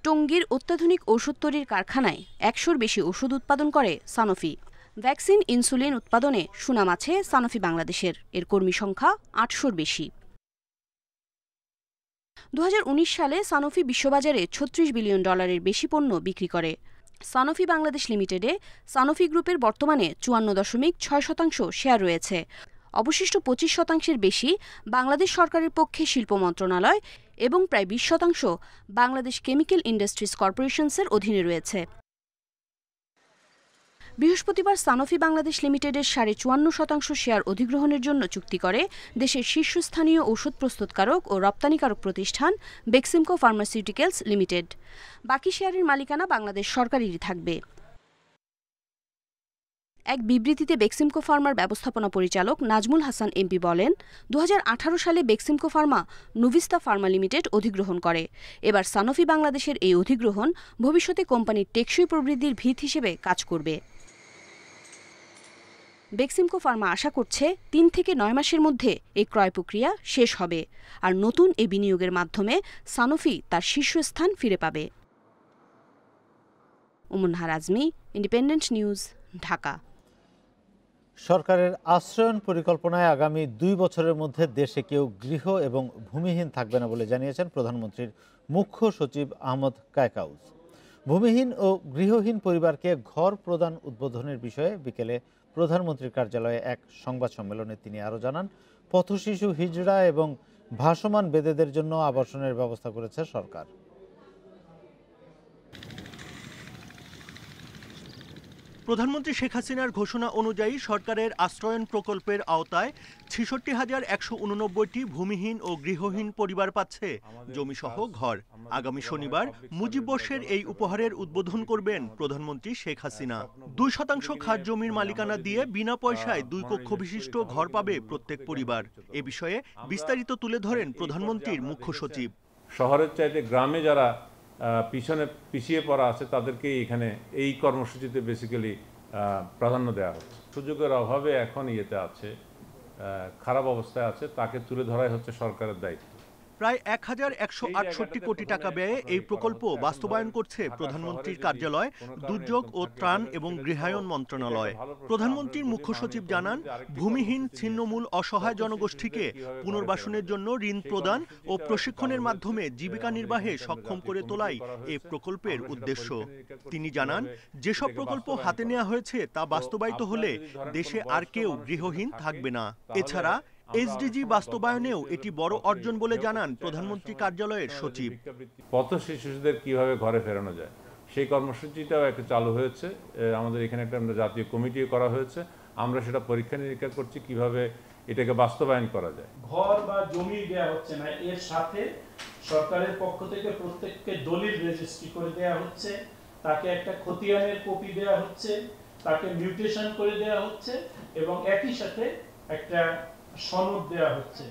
টঙ্গীর অত্যাধুনিক ওষুধ তৈরির কারখানায় 100-র বেশি ওষুধ উৎপাদন করে সানোফি। ভ্যাকসিন, ইনসুলিন উৎপাদনে সুনাম আছে সানোফি বাংলাদেশের। এর কর্মী সংখ্যা 800-র বেশি। 2019 সালে সানোফি বিশ্ববাজারে $36 বিলিয়ন বেশি পণ্য বিক্রি করে। সানোফি বাংলাদেশ লিমিটেডে সানোফি গ্রুপের বর্তমানে 54.6% শেয়ার রয়েছে। অবশিষ্ট 25% বেশি বাংলাদেশ সরকারের পক্ষে শিল্প মন্ত্রণালয় এবং প্রায় 20% বাংলাদেশ কেমিক্যাল ইন্ডাস্ট্রিজ কর্পোরেশনসের অধীনে রয়েছে। বৃহস্পতিবার সানোফি বাংলাদেশ লিমিটেডের 54.5% শেয়ার অধিগ্রহণের জন্য চুক্তি করে দেশের শীর্ষস্থানীয় ঔষধ প্রস্তুতকারক ও রপ্তানিকারক প্রতিষ্ঠান বেক্সিমকো ফার্মাসিউটিক্যালস লিমিটেড। বাকি শেয়ারের মালিকানা বাংলাদেশ সরকারেরই থাকবে। এক বিবৃতিতে বেক্সিমকো ফার্মার ব্যবস্থাপনা পরিচালক নাজমুল হাসান এমপি বলেন, 2018 সালে বেক্সিমকো ফার্মা নুভিস্তা ফার্মা লিমিটেড অধিগ্রহণ করে। এবার সানোফি বাংলাদেশের এই অধিগ্রহণ ভবিষ্যতে কোম্পানির টেকসই প্রবৃদ্ধির ভিত হিসেবে কাজ করবে। বেক্সিমকো ফার্মা আশা করছে ৩ থেকে ৯ মাসের মধ্যে এই ক্রয় প্রক্রিয়া শেষ হবে, আর নতুন এই বিনিয়োগের মাধ্যমে সানোফি তার শীর্ষস্থান ফিরে পাবে। উমুনহার আজমি, ইন্ডিপেন্ডেন্ট নিউজ, ঢাকা। সরকারের আশ্রয়ন পরিকল্পনায় আগামী ২ বছরের মধ্যে দেশে কেউ গৃহ এবং ভূমিহীন থাকবে না বলে জানিয়েছেন প্রধানমন্ত্রীর মুখ্য সচিব আহমদ কায়কাউস। ভূমিহীন ও গৃহহীন পরিবারকে ঘর প্রদান উদ্বোধনের বিষয়ে বিকেলে প্রধানমন্ত্রীর কার্যালয়ে এক সংবাদ সম্মেলনে তিনি আরও জানান, পথশিশু, হিজড়া এবং ভাসমান বেদেদের জন্য আবাসনের ব্যবস্থা করেছে সরকার। প্রধানমন্ত্রী শেখ হাসিনার ঘোষণা অনুযায়ী সরকারের আশ্রয়ন প্রকল্পের আওতায় ৬৬,১৮৯টি ভূমিহীন ও গৃহহীন পরিবার পাচ্ছে জমিসহ ঘর। আগামী শনিবার মুজিববর্ষের এই উপহারের উদ্বোধন করবেন প্রধানমন্ত্রী শেখ হাসিনা। ২% খাস জমির মালিকানা দিয়ে বিনা পয়সায় ২ কক্ষ বিশিষ্ট ঘর পাবে প্রত্যেক পরিবার। এ বিষয়ে বিস্তারিত তুলে ধরেন প্রধানমন্ত্রীর মুখ্য সচিব। শহরের চাইতে গ্রামে যারা পিছিয়ে পড়া আছে তাদেরকে এখানে এই কর্মসূচিতে বেসিক্যালি প্রাধান্য দেওয়া হচ্ছে। সুযোগের অভাবে এখন আছে, খারাপ অবস্থায় আছে, তাকে তুলে ধরাই হচ্ছে সরকারের দায়িত্ব। প্রায় ১,১৬৮ কোটি টাকা ব্যয়ে এই প্রকল্প বাস্তবায়ন করছে প্রধানমন্ত্রীর কার্যালয়, দুর্যোগ ও ত্রাণ এবং গৃহায়ন মন্ত্রণালয়। প্রধানমন্ত্রীর মুখ্য সচিব জানান, ভূমিহীন ছিন্নমূল অসহায় জনগোষ্ঠীকে পুনর্বাসনের জন্য ঋণ প্রদান ও প্রশিক্ষণের মাধ্যমে জীবিকা নির্বাহে সক্ষম করে তোলাই এই প্রকল্পের উদ্দেশ্য। তিনি জানান, যেসব প্রকল্প হাতে নেওয়া হয়েছে তা বাস্তবায়িত হলে দেশে আর কেউ গৃহহীন থাকবে না। এছাড়া এসডিজি বাস্তবায়নেও এটি বড় অর্জন বলে জানান প্রধানমন্ত্রী কার্যালয়ের সচিব। পথ শিশুদের কিভাবে ঘরে ফেরানো যায় সেই কর্মসূচিটাও একটা চালু হয়েছে। আমাদের এখানে একটা জাতীয় কমিটিও করা হয়েছে। আমরা সেটা পরীক্ষা নিরীক্ষা করছি কিভাবে এটাকে বাস্তবায়ন করা যায়। ঘর বা জমি দেওয়া হচ্ছে না, এর সাথে সরকারের পক্ষ থেকে প্রত্যেককে দলিল রেজিস্ট্রি করে দেওয়া হচ্ছে, তাকে একটা খতিয়ানের কপি দেওয়া হচ্ছে, তাকে মিউটেশন করে দেওয়া হচ্ছে এবং একই সাথে একটা সনদ দেওয়া হচ্ছে।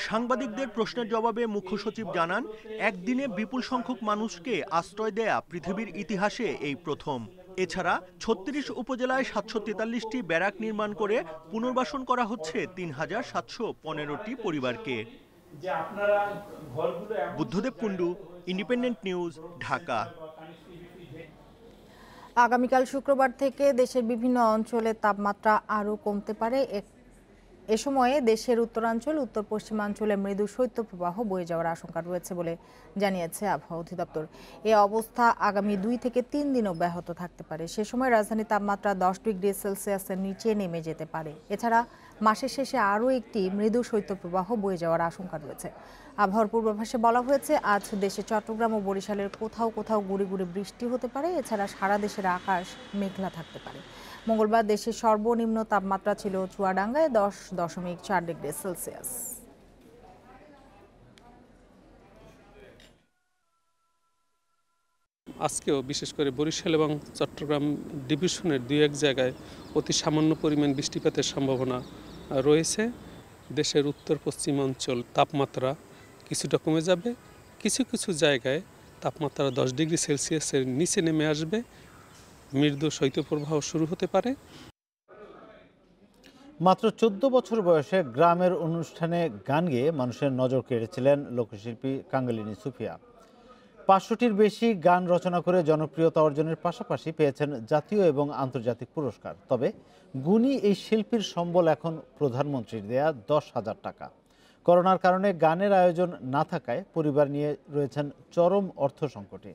সাংবাদিকদের প্রশ্নের জবাবে মুখ্য সচিব জানান, একদিনে বিপুল সংখ্যক মানুষকে আশ্রয় দেয়া পৃথিবীর ইতিহাসে এই প্রথম। এছাড়া ৩৬ উপজেলায় ৭৪৩টি ব্যারাক নির্মাণ করে পুনর্বাসন করা হচ্ছে ৩,৭১৫টি পরিবারকে। Buddhadeb Kundu, independent News, Dhaka. আগামীকাল শুক্রবার থেকে দেশের বিভিন্ন অঞ্চলে তাপমাত্রা আরও কমতে পারে। এ সময়ে দেশের উত্তরাঞ্চল, উত্তর পশ্চিমাঞ্চলে মৃদু শৈত্যপ্রবাহ বয়ে যাওয়ার আশঙ্কা রয়েছে বলে জানিয়েছে আবহাওয়া অধিদপ্তর। এ অবস্থা আগামী 2 থেকে 3 দিন অব্যাহত থাকতে পারে। সে সময় রাজধানীর তাপমাত্রা 10 ডিগ্রি সেলসিয়াসের নিচে নেমে যেতে পারে। এছাড়া মাসের শেষে আরও একটি মৃদু শৈত্যপ্রবাহ বয়ে যাওয়ার আশঙ্কা রয়েছে। আবহাওয়ার পূর্বাভাসে বলা হয়েছে, আজ দেশে চট্টগ্রাম ও বরিশালের কোথাও কোথাও গুঁড়ি গুঁড়ি বৃষ্টি হতে পারে। এছাড়া সারা দেশের আকাশ মেঘলা থাকতে পারে। মঙ্গলবার দেশের সর্বনিম্ন তাপমাত্রা ছিল চুয়াডাঙ্গায় 10.4 ডিগ্রি সেলসিয়াস। আজকেও বিশেষ করে বরিশাল এবং চট্টগ্রাম ডিভিশনের 2-1 জায়গায় অতি সামান্য পরিমাণ বৃষ্টিপাতের সম্ভাবনা রয়েছে। দেশের উত্তর পশ্চিমাঞ্চল তাপমাত্রা কিছুটা কমে যাবে, কিছু কিছু জায়গায় তাপমাত্রা 10 ডিগ্রি সেলসিয়াসের নিচে নেমে আসবে। মৃদু শৈত্যপ্রবাহ শুরু হতে পারে। মাত্র 14 বছর বয়সে গ্রামের অনুষ্ঠানে গান গেয়ে মানুষের নজর কেড়েছিলেন লোকশিল্পী কাঙ্গালিনী সুফিয়া। 500টির বেশি গান রচনা করে জনপ্রিয়তা অর্জনের পাশাপাশি পেয়েছেন জাতীয় এবং আন্তর্জাতিক পুরস্কার। তবে গুণী এই শিল্পীর সম্বল এখন প্রধানমন্ত্রীর দেয়া 10,000 টাকা। করোনার কারণে গানের আয়োজন না থাকায় পরিবার নিয়ে রয়েছেন চরম অর্থ সংকটে।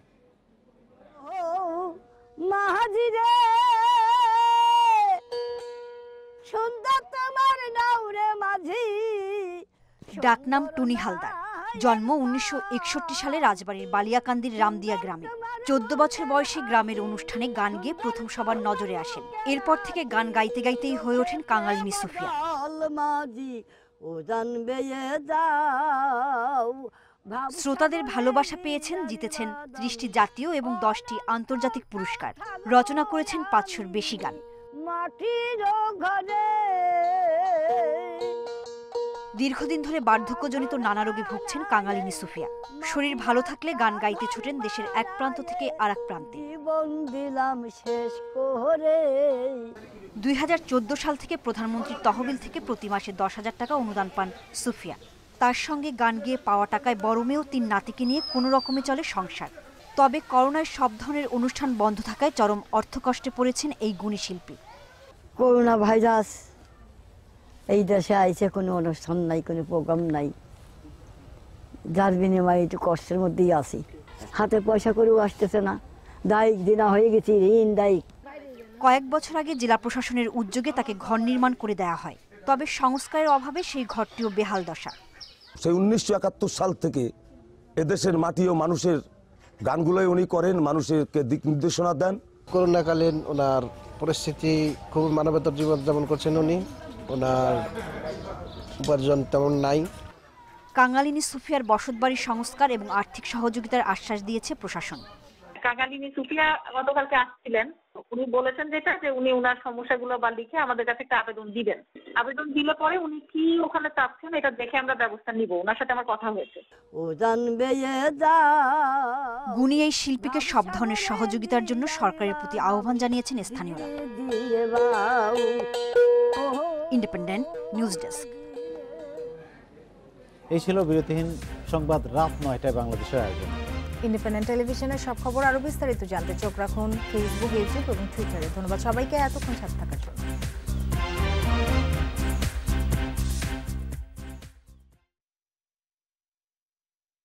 ডাকনাম টুনি হালদার। জন্ম 1961 সালে রাজবাড়ির বালিয়াকান্দির রামদিয়া গ্রামে। 14 বছর বয়সে গ্রামের অনুষ্ঠানে গান গেয়ে প্রথম সবার নজরে আসেন। এরপর থেকে গান গাইতে গাইতেই হয়ে ওঠেন কাঙ্গালিনী সুফিয়া। শ্রোতাদের ভালোবাসা পেয়েছেন, জিতেছেন 30টি জাতীয় এবং 10টি আন্তর্জাতিক পুরস্কার। রচনা করেছেন 500-র বেশি গান। দীর্ঘদিন ধরে বার্ধক্যজনিত নানা রোগে ভুগছেন কাঙ্গালিনী সুফিয়া। শরীর ভালো থাকলে গান গাইতে ছোটেন দেশের এক প্রান্ত থেকে আর এক প্রান্তে। জীবন দিলাম শেষ করে। 2014 সাল থেকে প্রধানমন্ত্রীর তহবিল থেকে প্রতি মাসে 10,000 টাকা অনুদান পান সুফিয়া। তার সঙ্গে গান গেয়ে পাওয়া টাকায় বড় মেয়ে ও 3 নাতিকে নিয়ে কোনো রকমে চলে সংসার। তবে করোনায় সব ধরনের অনুষ্ঠান বন্ধ থাকায় চরম অর্থকষ্টে পড়েছেন এই গুণী শিল্পী। করোনা ভাইরাস, এই দেশে আইছে, কোনো অনুষ্ঠান নাই, কোনো প্রোগ্রাম নাই, যার বিনিময়ে একটু কষ্টের মধ্যেই আছি। হাতে পয়সা করেও আসতেছে না, দায়িক দিনা হয়ে গেছি, ঋণ দায়িক। কয়েক বছর আগে জেলা প্রশাসনের উদ্যোগে তাকে ঘর নির্মাণ করে দেওয়া হয়, তবে সংস্কারের অভাবে সেই ঘরটিও বেহাল দশা। সেই 1971 সাল থেকে এদেশের মাটি ও মানুষের গানগুলোই উনি করেন, মানুষকে দিক নির্দেশনা দেন। করোনাকালীন ওনার পরিস্থিতি খুব মানবেতর জীবনযাপন করছেন উনি, ওনার উপার্জন তেমন নাই। কাঙালিনী সুফিয়ার বসতবাড়ির সংস্কার এবং আর্থিক সহযোগিতার আশ্বাস দিয়েছে প্রশাসন। কাঙালিনী সুফিয়া গতকালকে আসছিলেন, উনি বলেছেন যেটা যে উনি ওনার সমস্যাগুলো বা লিখে আমাদের কাছে একটা আবেদন দিবেন। আবেদন দিলে পরে উনি কি ওখানে চাচ্ছেন এটা দেখে আমরা ব্যবস্থা নিব। ওনার সাথে আমার কথা হয়েছে। গুণী এই শিল্পীকে সব ধরনের সহযোগিতার জন্য সরকারের প্রতি আহ্বান জানিয়েছেন স্থানীয়রা। Independent news desk. এই ছিল বিরতিহীন সংবাদ রাত 9টায় বাংলাদেশের আয়োজন। ইন্ডিপেন্ডেন্ট টেলিভিশনের সব খবর আরো বিস্তারিত জানতে চোখ রাখুন ফেসবুক, ইউটিউব এবং টুইটারে। ধন্যবাদ সবাইকে এতক্ষণ সাথে থাকার জন্য।